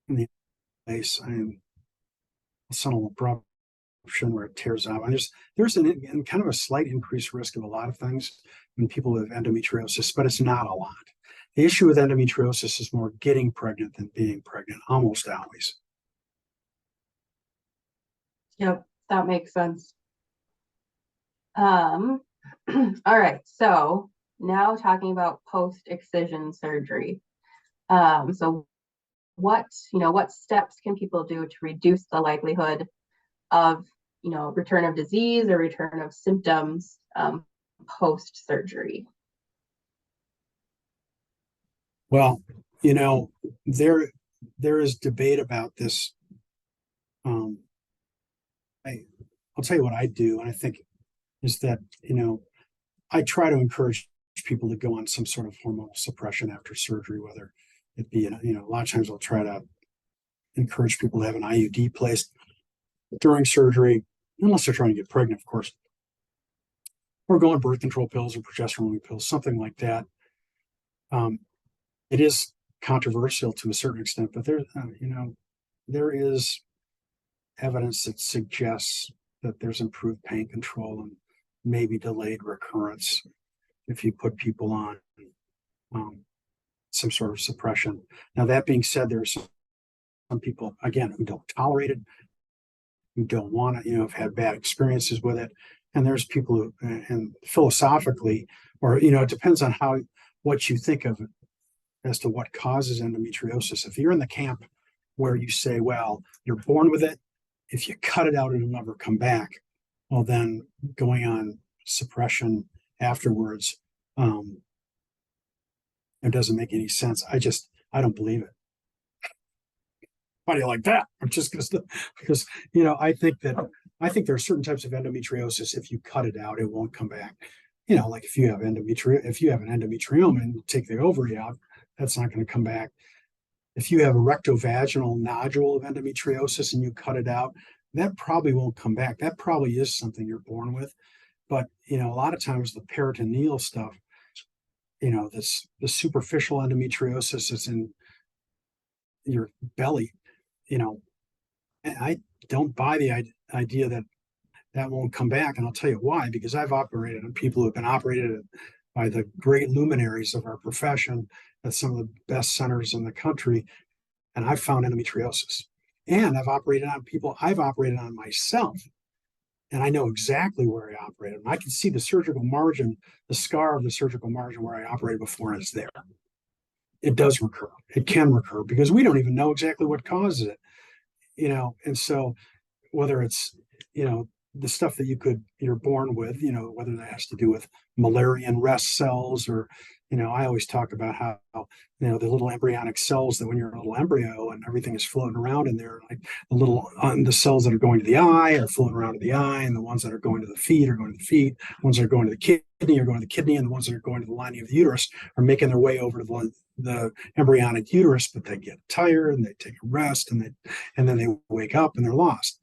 the place, and placental abruption where it tears out. And there's kind of a slight increased risk of a lot of things in people with endometriosis, but it's not a lot. The issue with endometriosis is more getting pregnant than being pregnant, almost always. Yep, that makes sense. All right, so now talking about post-excision surgery. So what steps can people do to reduce the likelihood of, return of disease or return of symptoms post-surgery? Well, there is debate about this. I'll tell you what I do, and I think is that, I try to encourage people to go on some sort of hormonal suppression after surgery, whether it be, a lot of times I'll try to encourage people to have an IUD placed during surgery, unless they're trying to get pregnant, of course, or go on birth control pills or progesterone pills, something like that. It is controversial to a certain extent, but there is evidence that suggests that there's improved pain control and maybe delayed recurrence if you put people on some sort of suppression. Now, that being said, there are some people, again, who don't tolerate it, who don't want to, have had bad experiences with it. And there's people who, and philosophically, or, it depends on what you think of it as to what causes endometriosis. If you're in the camp where you say, well, you're born with it, if you cut it out, it'll never come back. Well, then going on suppression afterwards, it doesn't make any sense. I don't believe it. Why do you like that? Just because I think there are certain types of endometriosis. If you cut it out, it won't come back. Like if you have an endometrioma and you take the ovary out, that's not going to come back. If you have a rectovaginal nodule of endometriosis and you cut it out, that probably won't come back. That probably is something you're born with. But a lot of times the peritoneal stuff, the superficial endometriosis is in your belly. I don't buy the idea that won't come back, and I'll tell you why. Because I've operated on people who have been operated by the great luminaries of our profession at some of the best centers in the country, and I've found endometriosis. And I've operated on myself, and I know exactly where I operated. I can see the surgical margin, the scar of the surgical margin where I operated before, and it's there. It does recur. It can recur because we don't even know exactly what causes it. And so whether it's, the stuff that you're born with, whether that has to do with Müllerian rest cells or, I always talk about how, the little embryonic cells that when you're a little embryo and everything is floating around in there, like the cells that are going to the eye are floating around to the eye, and the ones that are going to the feet are going to the feet, the ones that are going to the kidney are going to the kidney, and the ones that are going to the lining of the uterus are making their way over to the embryonic uterus, but they get tired and they take a rest and then they wake up and they're lost.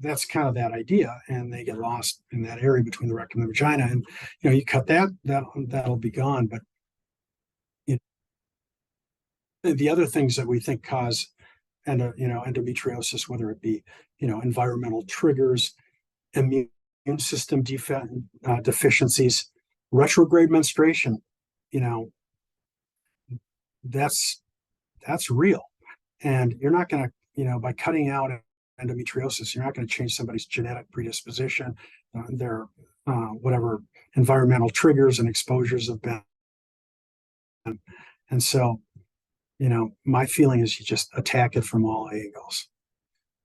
That's kind of that idea, and they get lost in that area between the rectum and the vagina. And you cut that'll be gone. But the other things that we think cause endometriosis, whether it be environmental triggers, immune system deficiencies, retrograde menstruation, that's real, and you're not going to by cutting out endometriosis, you're not going to change somebody's genetic predisposition, their whatever environmental triggers and exposures have been. And so, my feeling is you just attack it from all angles.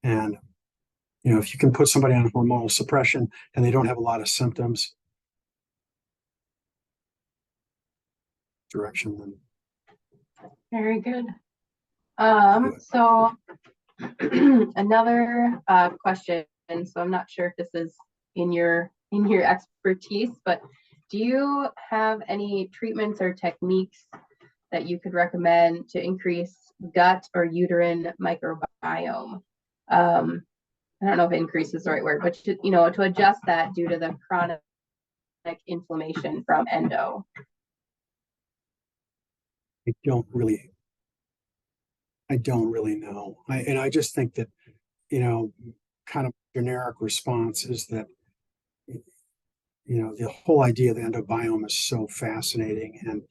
And, if you can put somebody on hormonal suppression and they don't have a lot of symptoms, direction, then. Very good. So another question, so I'm not sure if this is in your expertise, but do you have any treatments or techniques that you could recommend to increase gut or uterine microbiome? I don't know if increase is the right word, but to adjust that due to the chronic inflammation from endo. I don't really know. I just think that, kind of generic response is that, the whole idea of the endobiome is so fascinating, and,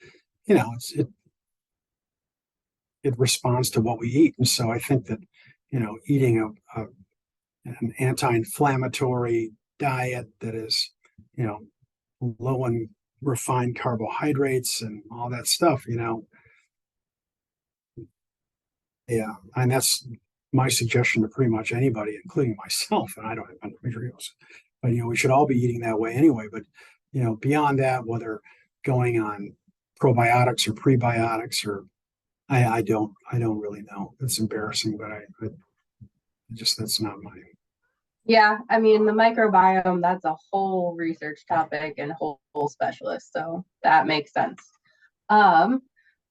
it responds to what we eat. And so I think that, eating an anti-inflammatory diet that is, low in refined carbohydrates and all that stuff, yeah, and that's my suggestion to pretty much anybody, including myself, and I don't have endometriosis. But we should all be eating that way anyway. But beyond that, whether going on probiotics or prebiotics, or I don't really know. It's embarrassing, but that's not my. Yeah, I mean, the microbiome, that's a whole research topic and whole specialist, so that makes sense. All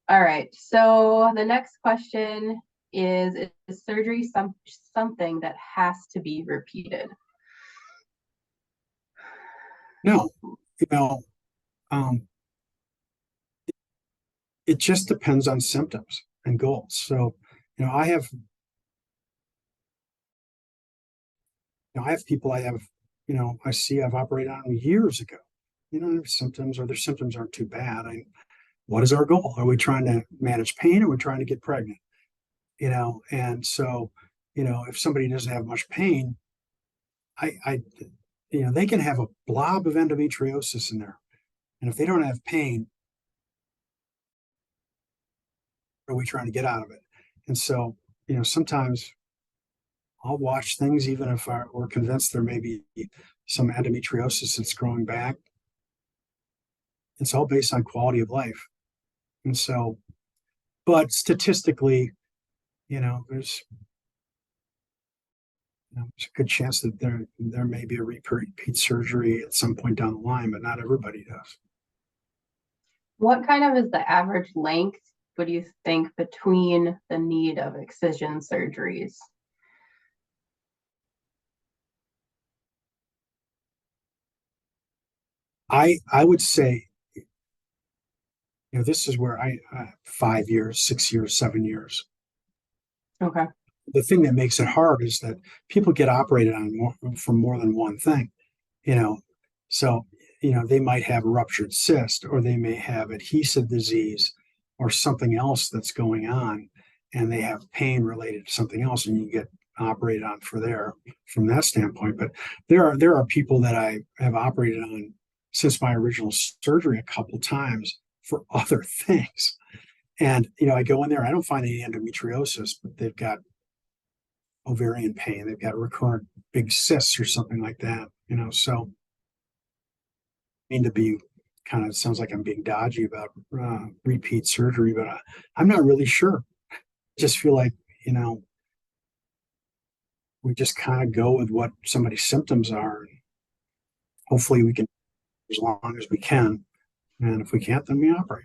right, so the next question is surgery something that has to be repeated? No, it just depends on symptoms and goals. So, I have people I have I've operated on them years ago. Their symptoms aren't too bad. What is our goal? Are we trying to manage pain, or are we trying to get pregnant? And so, if somebody doesn't have much pain, I they can have a blob of endometriosis in there. And if they don't have pain, what are we trying to get out of it? And so, sometimes I'll watch things, even if we're convinced there may be some endometriosis that's growing back. It's all based on quality of life. And so, but statistically, there's there's a good chance that there may be a repeat surgery at some point down the line, but not everybody does. What kind of is the average length, what do you think, between the need of excision surgeries? I would say, this is where 5 years, 6 years, 7 years. Okay. The thing that makes it hard is that people get operated on for more than one thing, so they might have a ruptured cyst, or they may have adhesive disease, or something else that's going on, and they have pain related to something else, and you get operated on from that standpoint. But there are people that I have operated on since my original surgery a couple times for other things. And I go in there, I don't find any endometriosis, but they've got ovarian pain, they've got recurrent big cysts or something like that. So I mean, to be kind of sounds like I'm being dodgy about repeat surgery, but I'm not really sure. I just feel like we just kind of go with what somebody's symptoms are, and hopefully we can, as long as we can, and if we can't, then we operate.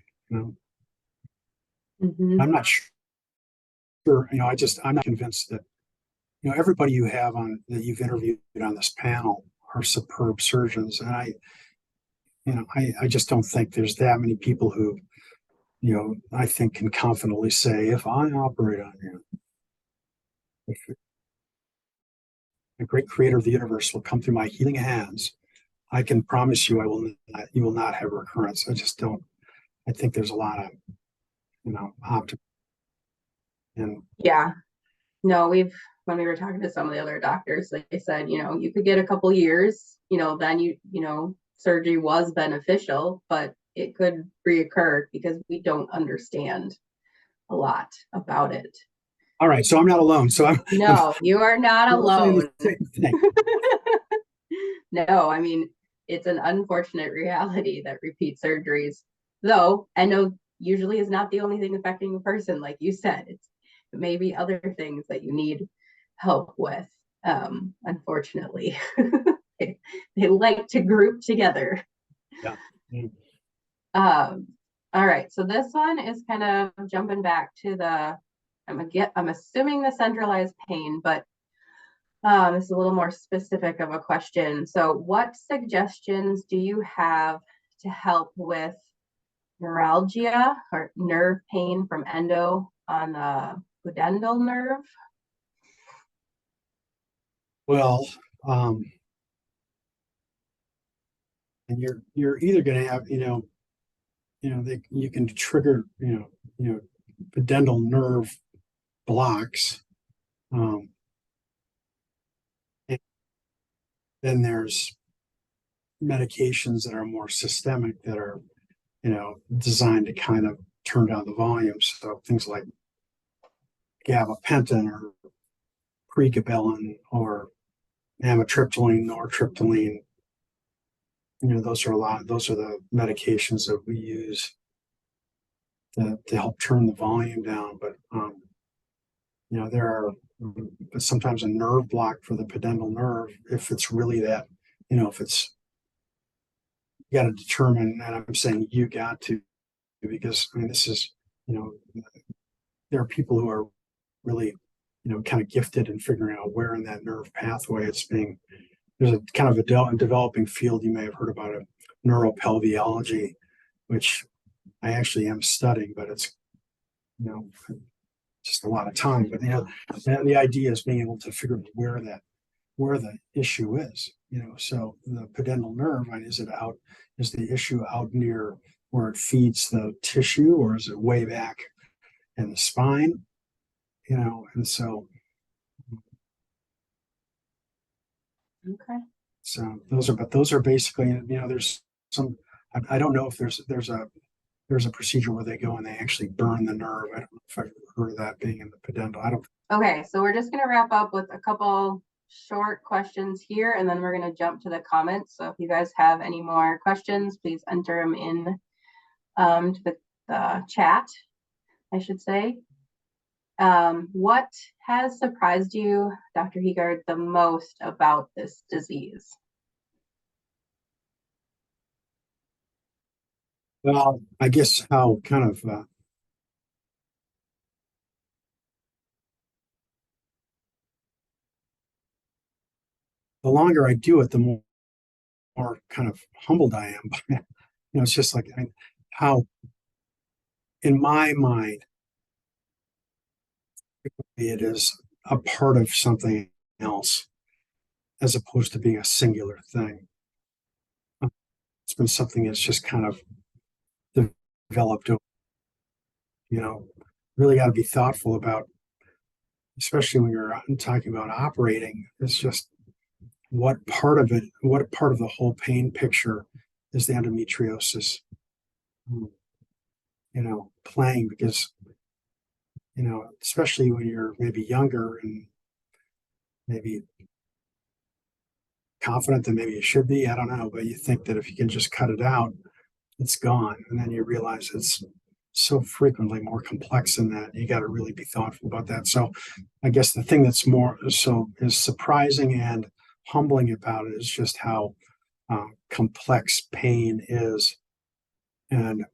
Mm-hmm. I'm not sure. I'm not convinced that everybody you have on that you've interviewed on this panel are superb surgeons, and I just don't think there's that many people who I think can confidently say, if I operate on you, the great creator of the universe will come through my healing hands, I can promise you you will not have recurrence. I just don't. I think there's a lot of optimism. And yeah, no, when we were talking to some of the other doctors, they said, you could get a couple years, then surgery was beneficial, but it could reoccur because we don't understand a lot about it. All right, so I'm not alone. No, you are not alone. Thing. No, I mean, it's an unfortunate reality that repeat surgeries, though, endo usually is not the only thing affecting a person, like you said. It may be other things that you need help with. Unfortunately, they like to group together. Yeah. All right, so this one is kind of jumping back to I'm assuming the centralized pain, but this is a little more specific of a question. So what suggestions do you have to help with neuralgia or nerve pain from endo on the pudendal nerve? Well, and you're either going to have you can trigger pudendal nerve blocks. And then there's medications that are more systemic that are designed to kind of turn down the volume. So things like gabapentin or pregabalin or amitriptyline, nortriptyline. Those are the medications that we use to help turn the volume down. But there are sometimes a nerve block for the pudendal nerve, if it's really that, if it's, you got to determine, and I'm saying you got to, because this is, there are people who are really, kind of gifted in figuring out where in that nerve pathway it's being. There's a kind of a developing field, you may have heard about it, neuropelviology, which I actually am studying, but it's, just a lot of time. But the idea is being able to figure out where that where the issue is, so the pudendal nerve, is the issue out near where it feeds the tissue, or is it way back in the spine? And so Okay. those are basically, there's some, I don't know if there's a procedure where they go and they actually burn the nerve. I don't know if I've heard of that being in the pudendal. I don't. Okay, so we're just gonna wrap up with a couple short questions here, and then we're gonna jump to the comments. So if you guys have any more questions, please enter them in to the chat, I should say. What has surprised you, Dr. Heegaard, the most about this disease? Well, I guess how kind of the longer I do it, the more kind of humbled I am. It's just like how, in my mind, it is a part of something else as opposed to being a singular thing. It's been something that's just kind of developed. Really got to be thoughtful about, especially when you're talking about operating. It's just what part of the whole pain picture is the endometriosis, playing, because, especially when you're maybe younger and maybe confident that maybe you should be, I don't know, but you think that if you can just cut it out, it's gone. And then you realize it's so frequently more complex than that. You got to really be thoughtful about that. So I guess the thing that's more so is surprising and humbling about it is just how complex pain is, and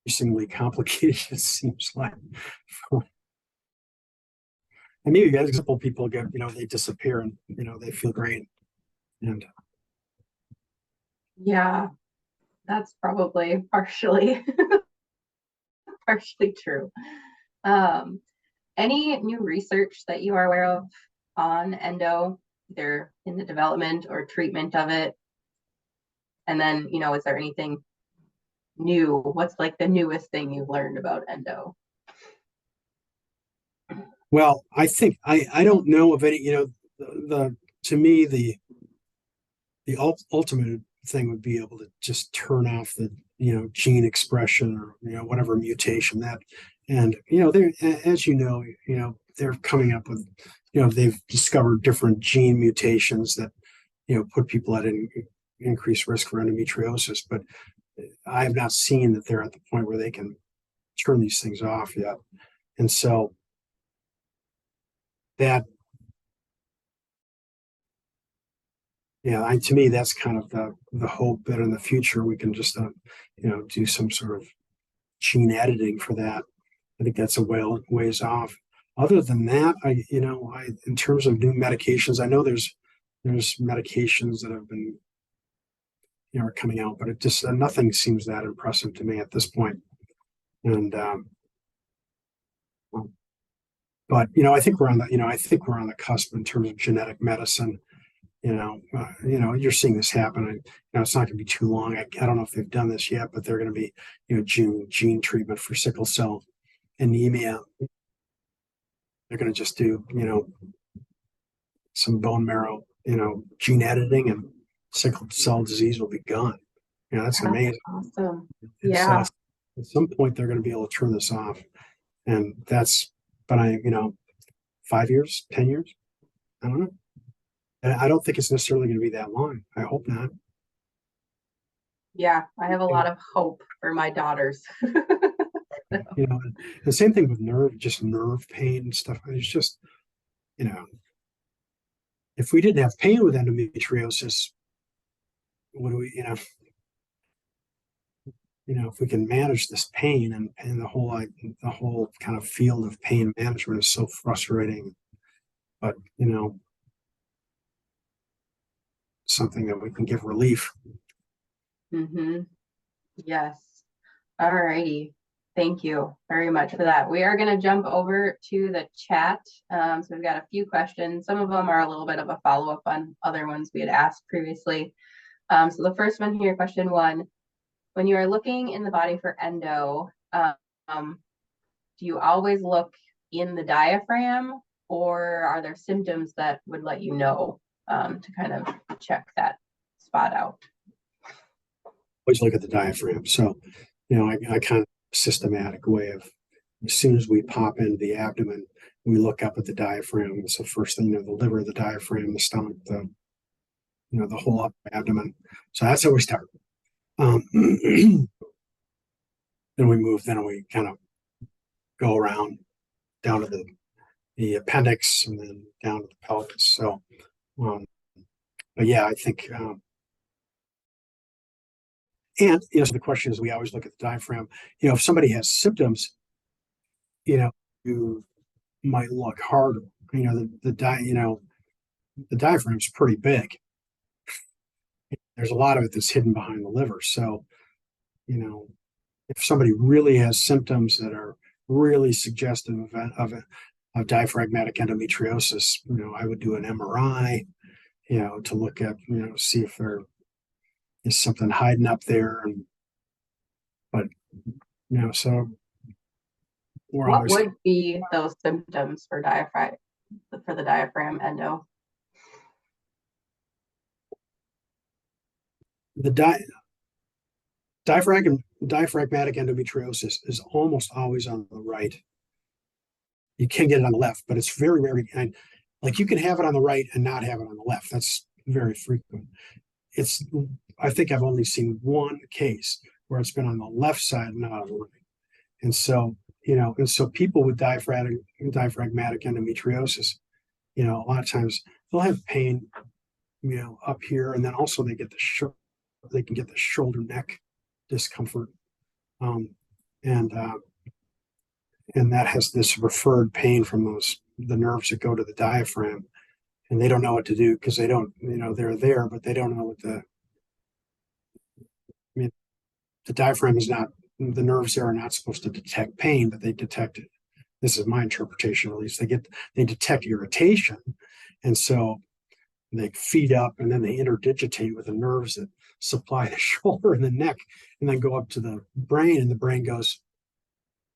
increasingly complicated it seems like. And maybe you example, people get, they disappear and, they feel great. And Yeah, that's probably partially true. Any new research that you are aware of on endo, either in the development or treatment of it? And then, is there anything new? What's like the newest thing you've learned about endo? well, I think I don't know of any, to me, the ultimate thing would be able to just turn off the, gene expression, or, whatever mutation that, and, they're, as they're coming up with, they've discovered different gene mutations that, put people at an increased risk for endometriosis, but I have not seen that they're at the point where they can turn these things off yet. And so that, to me, that's kind of the hope that in the future we can just, do some sort of gene editing for that. I think that's a ways off. Other than that, in terms of new medications, I know there's medications that have been, are coming out, but it just nothing seems that impressive to me at this point. And but I think we're on the cusp in terms of genetic medicine. You're seeing this happen. And, it's not going to be too long. I don't know if they've done this yet, but they're going to be, gene treatment for sickle cell anemia. They're going to just do, some bone marrow, gene editing, and sickle cell disease will be gone. That's amazing. Awesome. Yeah. So at some point they're going to be able to turn this off, and that's, but 5 years, 10 years, I don't know. And I don't think it's necessarily going to be that long. I hope not. Yeah, I have a lot of hope for my daughters. The same thing with nerve pain and stuff. It's just, if we didn't have pain with endometriosis, what do we, if we can manage this pain, and the whole kind of field of pain management is so frustrating, but something that we can give relief. Yes. All righty. Thank you very much for that. We are going to jump over to the chat. So we've got a few questions. Some of them are a little bit of a follow-up on other ones we had asked previously. So the first one here, question 1, when you are looking in the body for endo, do you always look in the diaphragm, or are there symptoms that would let you know to kind of check that spot out? Always look at the diaphragm. So, I kind of systematic way of, as soon as we pop into the abdomen, we look up at the diaphragm. It's the first thing, the liver, the diaphragm, the stomach, the whole upper abdomen. So that's how we start. Then we kind of go around down to the appendix and then down to the pelvis. So, but yeah, I think, and so the question is, we always look at the diaphragm. If somebody has symptoms, you might look harder. The diaphragm's pretty big. There's a lot of it that's hidden behind the liver. So, if somebody really has symptoms that are really suggestive of diaphragmatic endometriosis, I would do an MRI, to look at, see if there is something hiding up there. But, so we're What always, would be those symptoms for the diaphragm endo? the diaphragmatic endometriosis is almost always on the right. You can get it on the left, but it's very, very, like, you can have it on the right and not have it on the left. That's very frequent. I think I've only seen one case where it's been on the left side and not on the right. And so, people with diaphragmatic endometriosis, a lot of times they'll have pain, up here, and then also they can get the shoulder neck discomfort, and that has this referred pain from the nerves that go to the diaphragm, and they don't know what to do because they don't, they're there, but they don't know what the diaphragm is not, the nerves there are not supposed to detect pain, but they detect it. This is my interpretation, at least. They detect irritation, and so they feed up, and then they interdigitate with the nerves that supply the shoulder and the neck, and then go up to the brain, and the brain goes,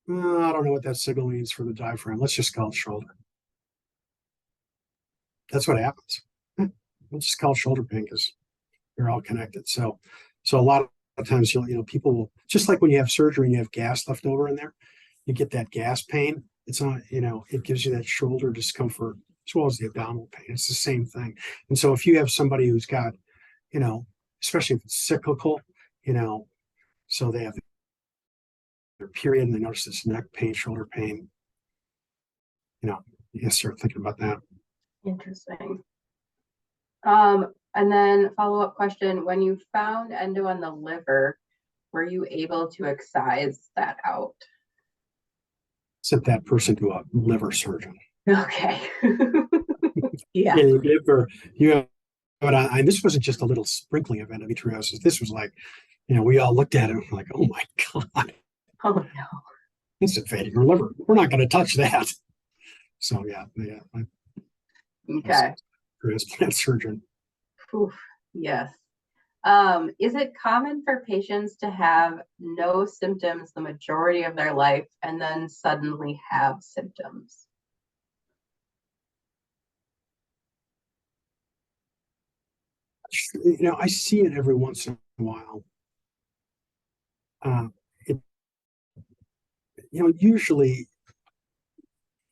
oh, I don't know what that signal means for the diaphragm. Let's just call it shoulder. That's what happens. Let's just call it shoulder pain because they're all connected. So a lot of times, people will, just like when you have surgery and you have gas left over in there, you get that gas pain. It's not, it gives you that shoulder discomfort as well as the abdominal pain. It's the same thing. And so if you have somebody who's got, especially if it's cyclical, so they have their period and they notice this neck pain, shoulder pain, you start thinking about that. Interesting. And then follow-up question, when you found endo on the liver, were you able to excise that out? Sent that person to a liver surgeon. Okay. Yeah. Liver, but this wasn't just a little sprinkling of endometriosis. This was like, we all looked at it and we're like, oh my God. Oh no. It's invading her liver. We're not going to touch that. So yeah. Okay. Transplant surgeon. Oof, yes. Is it common for patients to have no symptoms the majority of their life and then suddenly have symptoms? I see it every once in a while. Usually,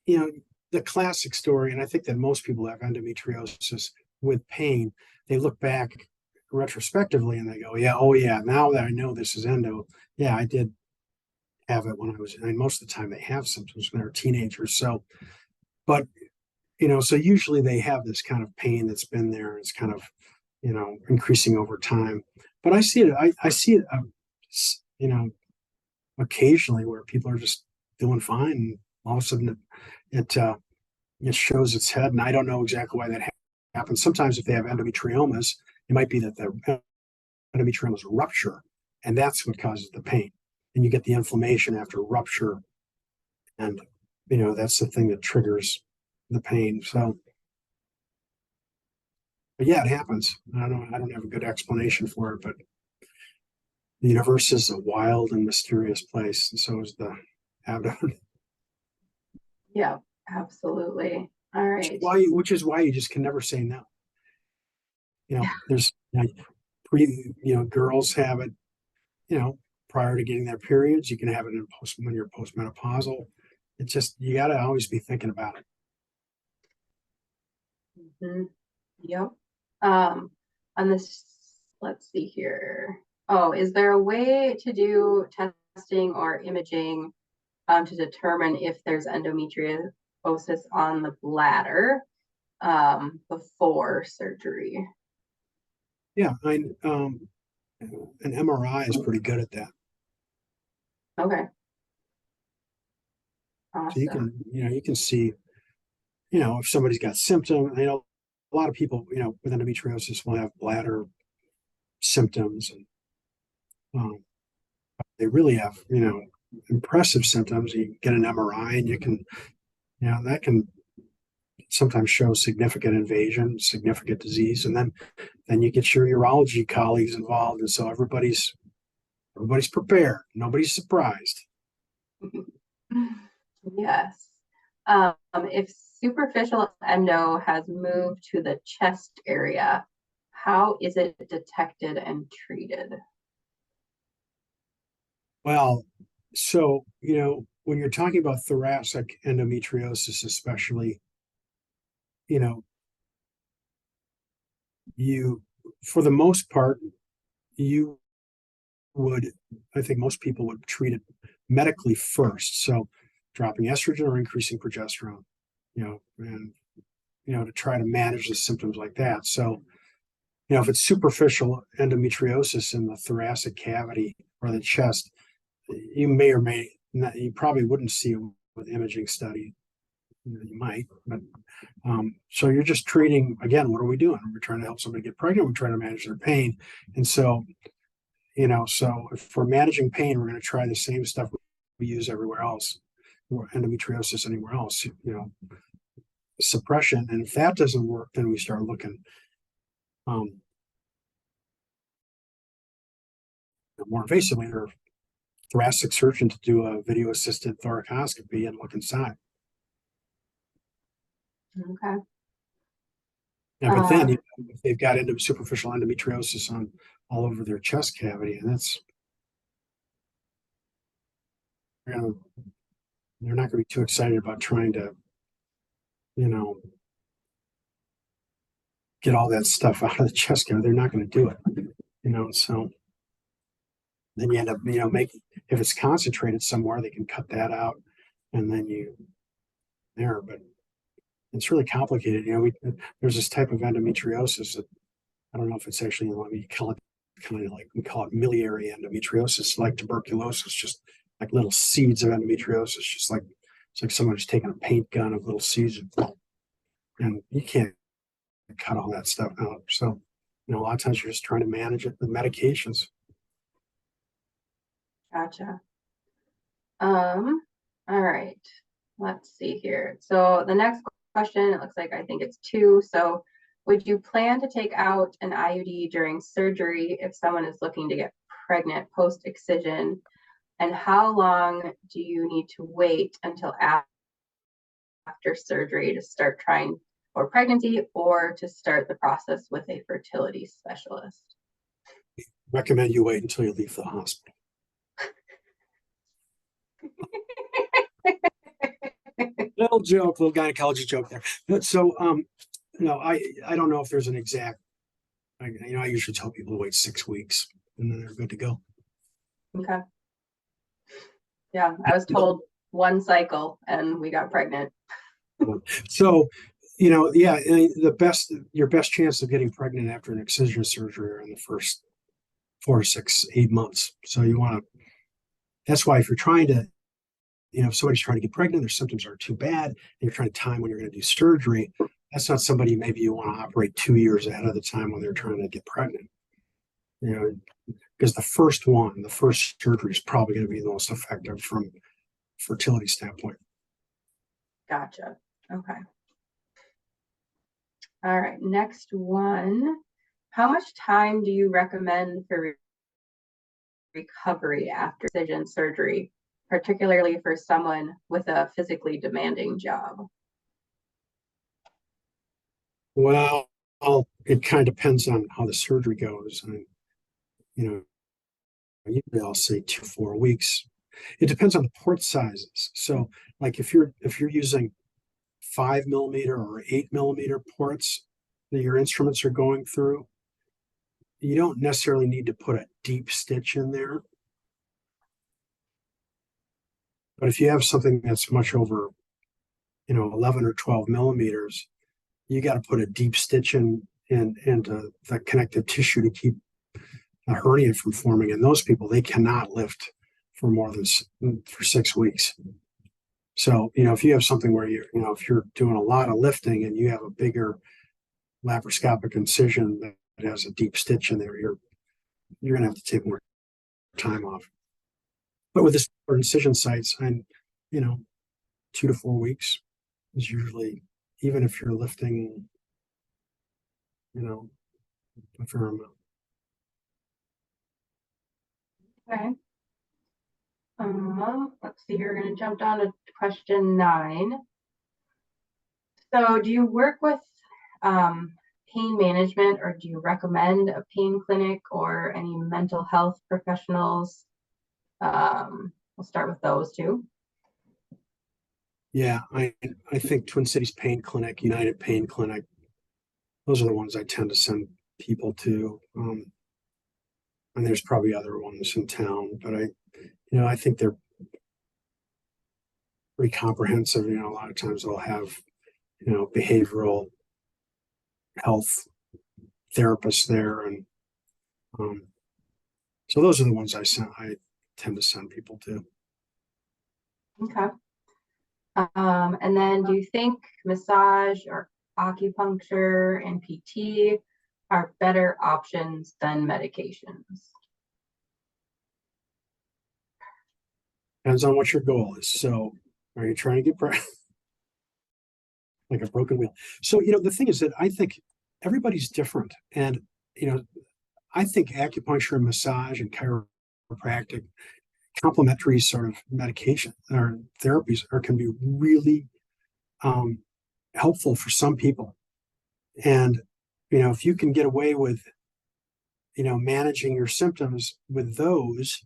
the classic story, and I think that most people have endometriosis with pain, they look back retrospectively and they go, yeah, oh yeah, now that I know this is endo, yeah, I did have it when I was, and most of the time they have symptoms when they're teenagers. So, but, so usually they have this kind of pain that's been there. It's kind of, increasing over time. But I see it, I see it, occasionally where people are just doing fine, and all of a sudden it shows its head, and I don't know exactly why that happens. Sometimes if they have endometriomas, it might be that the endometriomas rupture, and that's what causes the pain. and you get the inflammation after rupture. And, you know, that's the thing that triggers the pain. So, but yeah, it happens. I don't have a good explanation for it, but the universe is a wild and mysterious place, and so is the abdomen. Yeah, absolutely. All right. Which is why you just can never say no. You know, Yeah. there's girls have it, prior to getting their periods. You can have it when you're postmenopausal. It's just you got to always be thinking about it. Mhm. Yep. On this, let's see here. Oh, is there a way to do testing or imaging to determine if there's endometriosis on the bladder before surgery? Yeah, an MRI is pretty good at that. Okay. So you Awesome. can see, if somebody's got symptoms. I know a lot of people, with endometriosis will have bladder symptoms, and they really have, impressive symptoms. You get an MRI and that can sometimes show significant invasion, significant disease, and then you get your urology colleagues involved, and so everybody's prepared. Nobody's surprised. Yes. If superficial endo has moved to the chest area, how is it detected and treated? Well, so, when you're talking about thoracic endometriosis, especially, you know, you, for the most part, you would, I think most people would treat it medically first. So dropping estrogen or increasing progesterone, and, to try to manage the symptoms like that. So, if it's superficial endometriosis in the thoracic cavity or the chest, you may or may not, you probably wouldn't see it with imaging study. You might, but so you're just treating, again, what are we doing? We're trying to help somebody get pregnant. We're trying to manage their pain. And so, so if we're managing pain, we're going to try the same stuff we use everywhere else, or endometriosis anywhere else, suppression. And if that doesn't work, then we start looking more invasively, or thoracic surgeon to do a video assisted thoracoscopy and look inside. Okay. Yeah, but then if they've got superficial endometriosis on all over their chest cavity, and they're not going to be too excited about trying to, get all that stuff out of the chest cavity. They're not going to do it, so then you end up, making, if it's concentrated somewhere, they can cut that out, and then but it's really complicated. There's this type of endometriosis that I don't know if it's actually, we call it kind of like, we call it miliary endometriosis, like tuberculosis, just like little seeds of endometriosis, just like it's like someone who's taking a paint gun of little seeds, and you can't cut all that stuff out. So, a lot of times you're just trying to manage it with medications. Gotcha. All right. Let's see here. So the next question, it looks like I think it's two. So would you plan to take out an IUD during surgery if someone is looking to get pregnant post-excision? And how long do you need to wait until after surgery to start trying for pregnancy or to start the process with a fertility specialist? Recommend you wait until you leave the hospital. Little joke, little gynecologist joke there. But so, I don't know if there's an exact. I usually tell people to wait 6 weeks, and then they're good to go. Okay. Yeah, I was told 1 cycle, and we got pregnant. So, your best chance of getting pregnant after an excision surgery are in the first 4 to 6, 8 months. So you want to. That's why if you're trying to. If somebody's trying to get pregnant, their symptoms are too bad, and you're trying to time when you're going to do surgery, that's not somebody maybe you want to operate 2 years ahead of the time when they're trying to get pregnant. you know, because the first surgery is probably going to be the most effective from fertility standpoint. Gotcha. Okay. All right. Next one. How much time do you recommend for recovery after incision surgery, particularly for someone with a physically demanding job? Well, it kind of depends on how the surgery goes. And, usually I'll say 2 to 4 weeks. It depends on the port sizes. So like if you're using 5 millimeter or 8 millimeter ports that your instruments are going through, you don't necessarily need to put a deep stitch in there. But if you have something that's much over, 11 or 12 millimeters, you got to put a deep stitch in into the connective tissue to keep a hernia from forming. And those people, they cannot lift for more than for 6 weeks. So, if you have something where if you're doing a lot of lifting and you have a bigger laparoscopic incision that has a deep stitch in there, you're going to have to take more time off. But with this incision sites, and 2 to 4 weeks is usually, even if you're lifting, a fair amount. Okay. Let's see, you're going to jump down to question 9. So do you work with pain management, or do you recommend a pain clinic or any mental health professionals? We'll start with those two. Yeah, I think Twin Cities Pain Clinic, United Pain Clinic, those are the ones I tend to send people to. And there's probably other ones in town, but I think they're pretty comprehensive. A lot of times they'll have, behavioral health therapists there, and so those are the ones I tend to send people to. Okay. And then do you think massage or acupuncture and PT are better options than medications? Depends on what your goal is. So are you trying to get like a broken wheel? So, the thing is that I think everybody's different. And, I think acupuncture and massage and chiropractic, complementary sort of medication or therapies can be really helpful for some people. And, if you can get away with, managing your symptoms with those,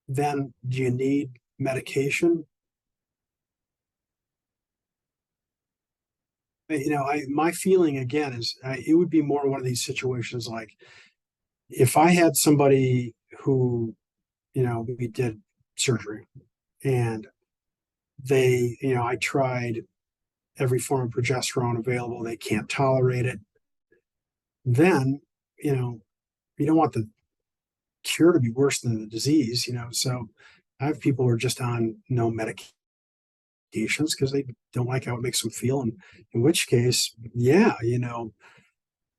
then do you need medication? My feeling again is it would be more one of these situations like if I had somebody who, we did surgery and I tried every form of progesterone available, they can't tolerate it. Then, you don't want the cure to be worse than the disease, So I have people who are just on no medication because they don't like how it makes them feel. And in which case, yeah,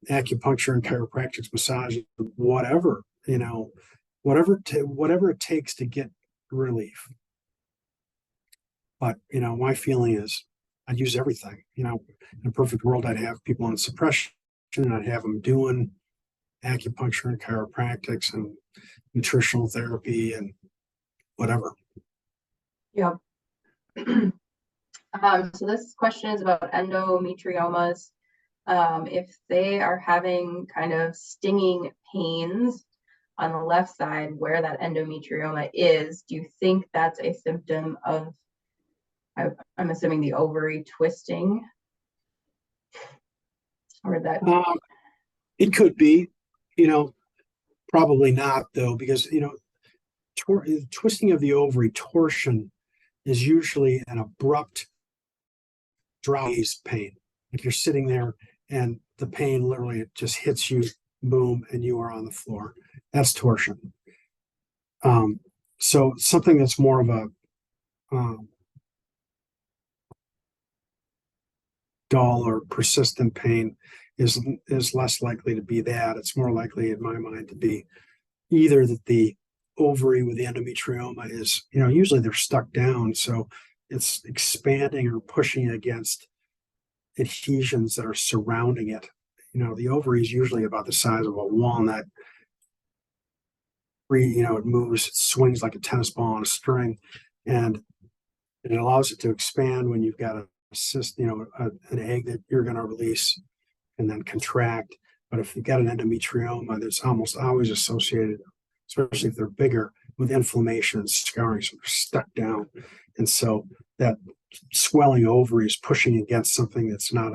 acupuncture and chiropractic, massage, whatever, whatever it takes to get relief. But, my feeling is I'd use everything, in a perfect world, I'd have people on suppression and I'd have them doing acupuncture and chiropractics and nutritional therapy and whatever. Yep. So this question is about endometriomas. If they are having kind of stinging pains on the left side where that endometrioma is, do you think that's a symptom of, I'm assuming, the ovary twisting? Or that it could be, probably not though, because twisting of the ovary, torsion, is usually an abrupt dry pain. Like you're sitting there and the pain literally just hits you, boom, and you are on the floor. That's torsion. So something that's more of a dull or persistent pain is less likely to be that. It's more likely, in my mind, to be either that the ovary with the endometrioma is, usually they're stuck down, so it's expanding or pushing against adhesions that are surrounding it. The ovary is usually about the size of a walnut. It moves, it swings like a tennis ball on a string, and it allows it to expand when you've got a cyst, an egg that you're going to release and then contract. But if you've got an endometrioma, that's almost always associated, especially if they're bigger, with inflammation and scarring, so they're stuck down. And so that swelling ovary is pushing against something that's not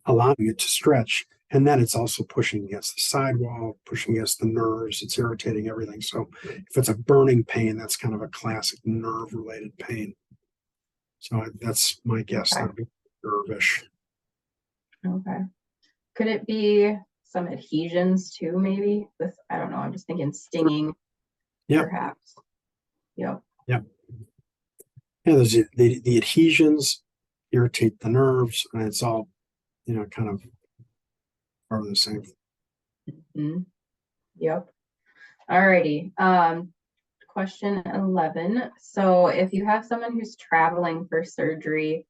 allowing it to stretch. And then it's also pushing against the sidewall, pushing against the nerves. It's irritating everything. So if it's a burning pain, that's kind of a classic nerve-related pain. So that's my guess. Okay. That'd be nervish. Okay. Could it be some adhesions too, maybe? I don't know. I'm just thinking stinging, perhaps. Yep. Yeah, there's the adhesions irritate the nerves, and it's all, kind of part of the same. Mm-hmm. Yep. Alrighty. Question 11. So if you have someone who's traveling for surgery,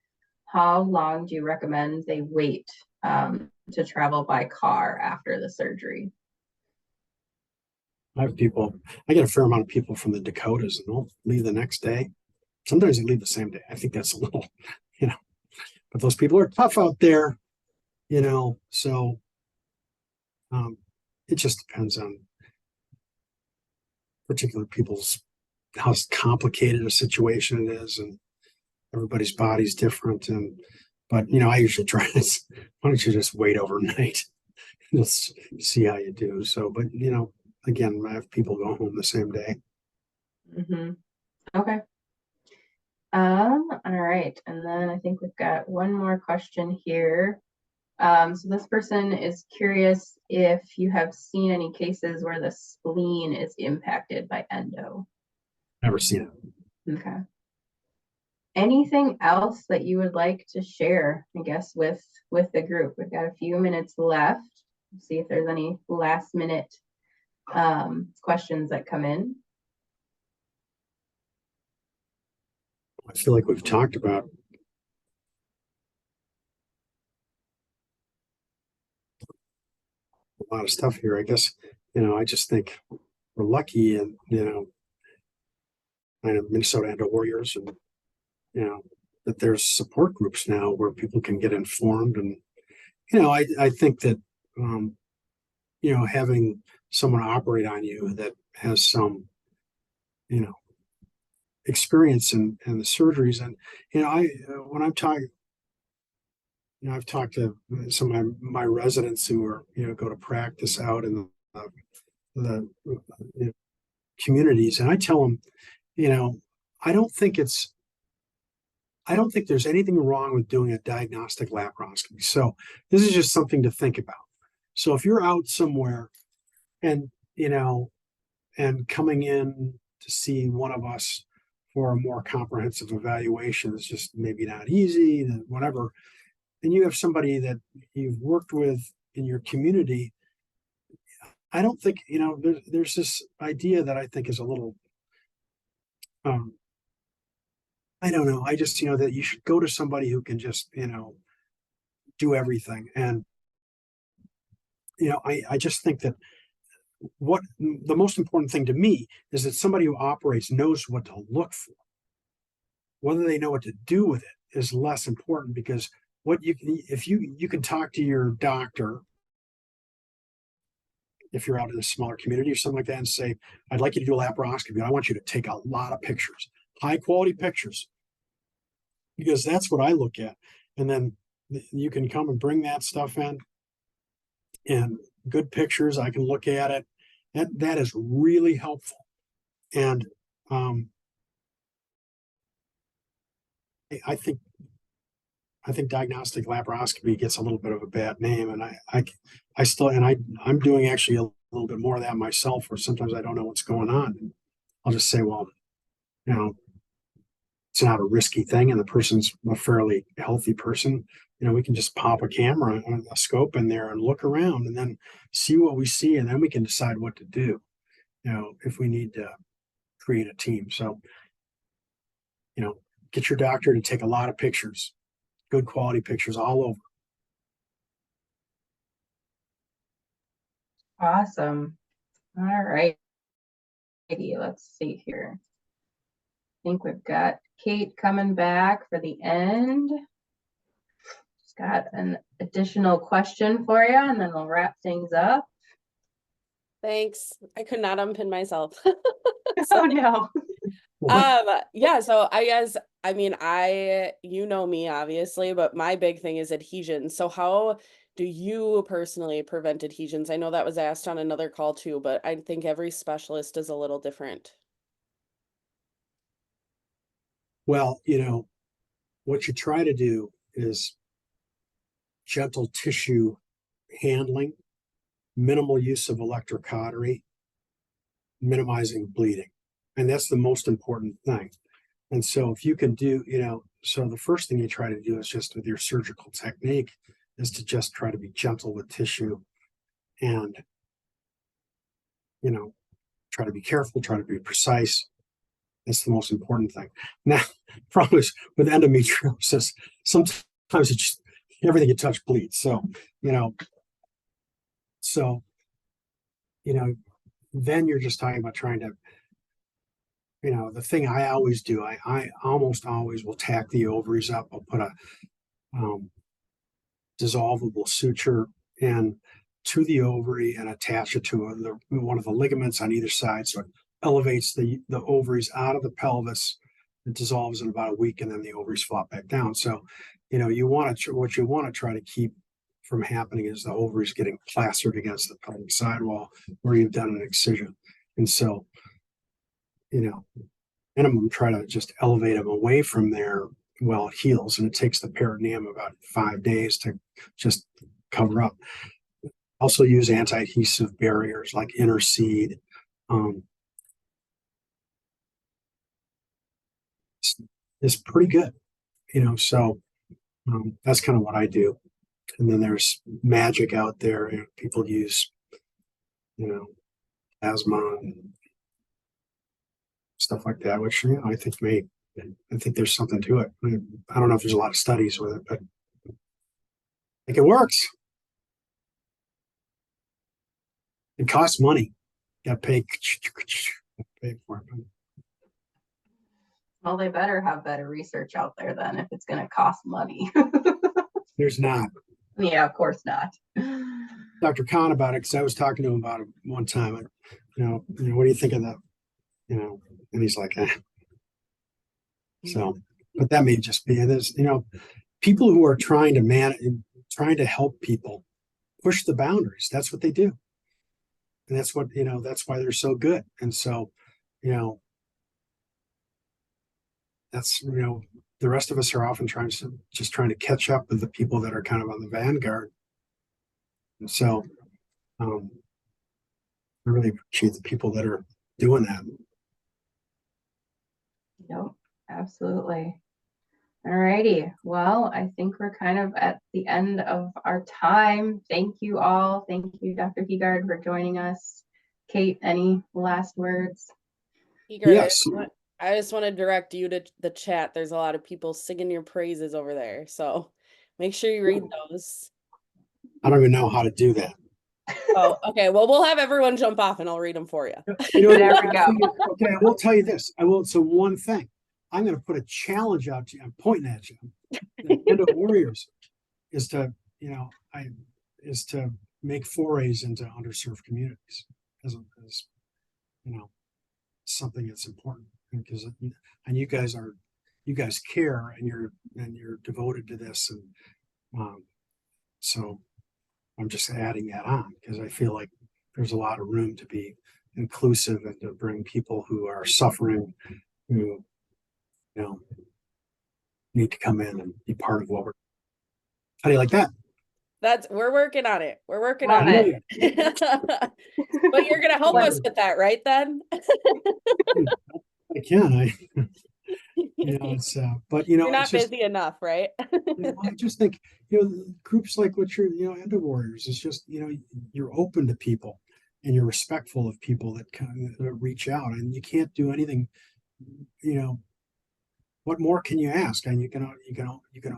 how long do you recommend they wait to travel by car after the surgery? I get a fair amount of people from the Dakotas, and they'll leave the next day. Sometimes they leave the same day. I think that's a little, but those people are tough out there, so it just depends on particular people's, how complicated a situation it is, and everybody's body's different. But I usually try to, why don't you just wait overnight? Let's see how you do. So, but again, I have people go home the same day. Mm-hmm. Okay. All right. And then I think we've got one more question here. So this person is curious if you have seen any cases where the spleen is impacted by endo. Never seen it. Okay. Anything else that you would like to share, I guess, with the group? We've got a few minutes left. Let's see if there's any last minute questions that come in. I feel like we've talked about a lot of stuff here. I guess, I just think we're lucky, and, kind of Minnesota Endo Warriors, and, that there's support groups now where people can get informed. And, I think that, having someone operate on you that has some, experience in the surgeries. And, when I'm talking, I've talked to some of my residents who are, go to practice out in the communities, and I tell them, I don't think there's anything wrong with doing a diagnostic laparoscopy. So this is just something to think about. So if you're out somewhere and, and coming in to see one of us for a more comprehensive evaluation, it's just maybe not easy, and whatever, and you have somebody that you've worked with in your community, I don't think, there's this idea that I think is a little, I don't know. I just, that you should go to somebody who can just, do everything. And, I just think that what the most important thing to me is that somebody who operates knows what to look for. Whether they know what to do with it is less important, because if you can talk to your doctor, if you're out in a smaller community or something like that, and say, I'd like you to do a laparoscopy. I want you to take a lot of pictures, high quality pictures, because that's what I look at. And then you can come and bring that stuff in, and good pictures, I can look at it. That is really helpful. And I think diagnostic laparoscopy gets a little bit of a bad name, and I still, and I'm doing actually a little bit more of that myself, where sometimes I don't know what's going on. And I'll just say, well, it's not a risky thing and the person's a fairly healthy person, we can just pop a camera and a scope in there and look around and then see what we see. And then we can decide what to do, if we need to create a team. So, get your doctor to take a lot of pictures, good quality pictures all over. Awesome. All right. Let's see here. I think we've got Kate coming back for the end. Just got an additional question for you, and then we'll wrap things up. Thanks. I could not unpin myself. Oh no. Yeah, so I guess, you know me obviously, but my big thing is adhesions. So how do you personally prevent adhesions? I know that was asked on another call too, but I think every specialist is a little different. Well, what you try to do is gentle tissue handling, minimal use of electrocautery, minimizing bleeding. And that's the most important thing. And so if you can do, so the first thing you try to do is just with your surgical technique is to just try to be gentle with tissue and, try to be careful, try to be precise. That's the most important thing. Now, problem is with endometriosis, sometimes it's just everything you touch bleeds. So, then you're just talking about trying to, the thing I always do, I almost always will tack the ovaries up. I'll put a dissolvable suture in to the ovary and attach it to one of the ligaments on either side. So it elevates the ovaries out of the pelvis. It dissolves in about a week, and then the ovaries flop back down. So, what you want to try to keep from happening is the ovaries getting plastered against the pelvic sidewall where you've done an excision. And so, minimum try to just elevate them away from there while it heals. And it takes the peritoneum about 5 days to just cover up. Also use anti-adhesive barriers like Interseed. It's pretty good, so that's kind of what I do. And then there's magic out there. People use, plasma and stuff like that, which I think there's something to it. I don't know if there's a lot of studies with it, but I think it works. It costs money. You got to pay for it. Well, they better have better research out there then if it's going to cost money. There's not. Yeah, of course not. Dr. Khan about it, because I was talking to him about it one time. What do you think of that? And he's like, eh. So, but that may just be this. People who are trying to trying to help people push the boundaries. That's what they do, and that's what that's why they're so good. And so, that's the rest of us are often trying to catch up with the people that are kind of on the vanguard. And so, I really appreciate the people that are doing that. Yep, absolutely. All righty. Well, I think we're kind of at the end of our time. Thank you all. Thank you, Dr. Heegaard, for joining us. Kate, any last words? Heegaard, Yes. I just want to direct you to the chat. There's a lot of people singing your praises over there. So make sure you read those. I don't even know how to do that. Oh, okay. Well, we'll have everyone jump off and I'll read them for you. There we go. Okay, I will tell you this. So one thing. I'm going to put a challenge out to you. I'm pointing at you. The Endo Warriors is to, make forays into underserved communities as something that's important, because and you guys care and you're devoted to this, and so I'm just adding that on because I feel like there's a lot of room to be inclusive and to bring people who are suffering, who need to come in and be part of what we're. How do you like that? We're working on it. We're working on it. But you're gonna help us with that, right? Then I can. You know, it's, but you know, You're it's not just, busy enough, right? I just think, groups like what you're, Endo Warriors, is just, you're open to people and you're respectful of people that kind of reach out, and you can't do anything, you know, what more can you ask? And you can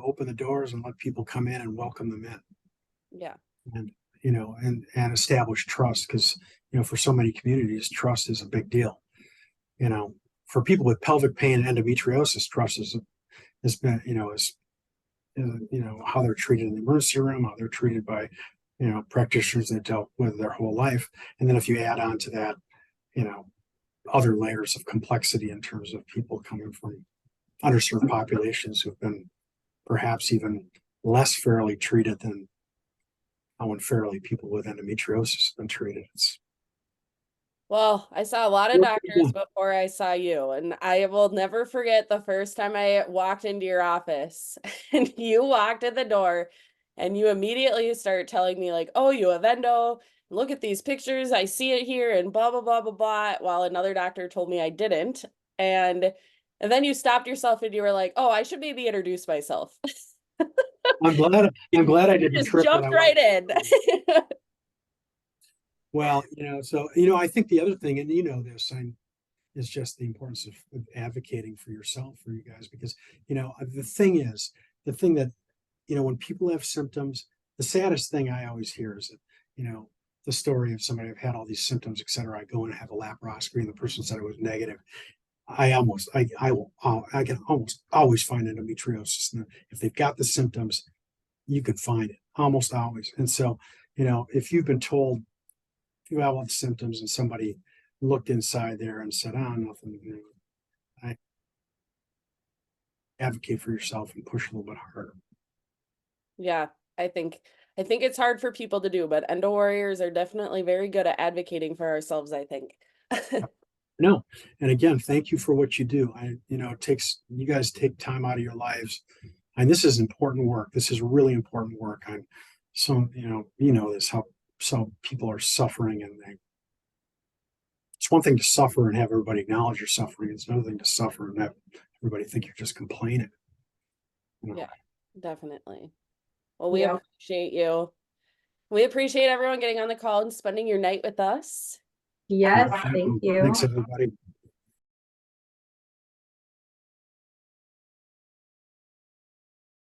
open the doors and let people come in and welcome them in, Yeah. and and establish trust, because for so many communities, trust is a big deal. For people with pelvic pain and endometriosis, trust has been, how they're treated in the emergency room, how they're treated by practitioners they dealt with their whole life. And then if you add on to that, you know other layers of complexity in terms of people coming from underserved populations who've been perhaps even less fairly treated than how unfairly people with endometriosis have been treated. Well, I saw a lot of doctors before I saw you, and I will never forget the first time I walked into your office and you walked in the door and you immediately start telling me like, "Oh, you have endo. Look at these pictures. I see it here," and blah blah blah blah blah, while another doctor told me I didn't. And then you stopped yourself and you were like, "Oh, I should maybe introduce myself." I'm glad I You did the just trick when jumped I right in. Well, I think the other thing, and this, is just the importance of advocating for yourself, for you guys, because the thing that when people have symptoms, the saddest thing I always hear is that the story of somebody, I've had all these symptoms, etc. I go and have a laparoscopy, and the person said it was negative. I can almost always find endometriosis. And if they've got the symptoms, you can find it almost always. And so, if you've been told, if you have all the symptoms and somebody looked inside there and said, "Oh, nothing," I advocate for yourself and push a little bit harder. Yeah, I think it's hard for people to do, but endo warriors are definitely very good at advocating for ourselves, I think. No, and again, thank you for what you do. You guys take time out of your lives, and this is important work. This is really important work. This, how some people are suffering, and it's one thing to suffer and have everybody acknowledge you're suffering. It's another thing to suffer and have everybody think you're just complaining. Yeah, definitely. Well, we Yeah. appreciate you. We appreciate everyone getting on the call and spending your night with us. Yes, thank you. Thanks, everybody.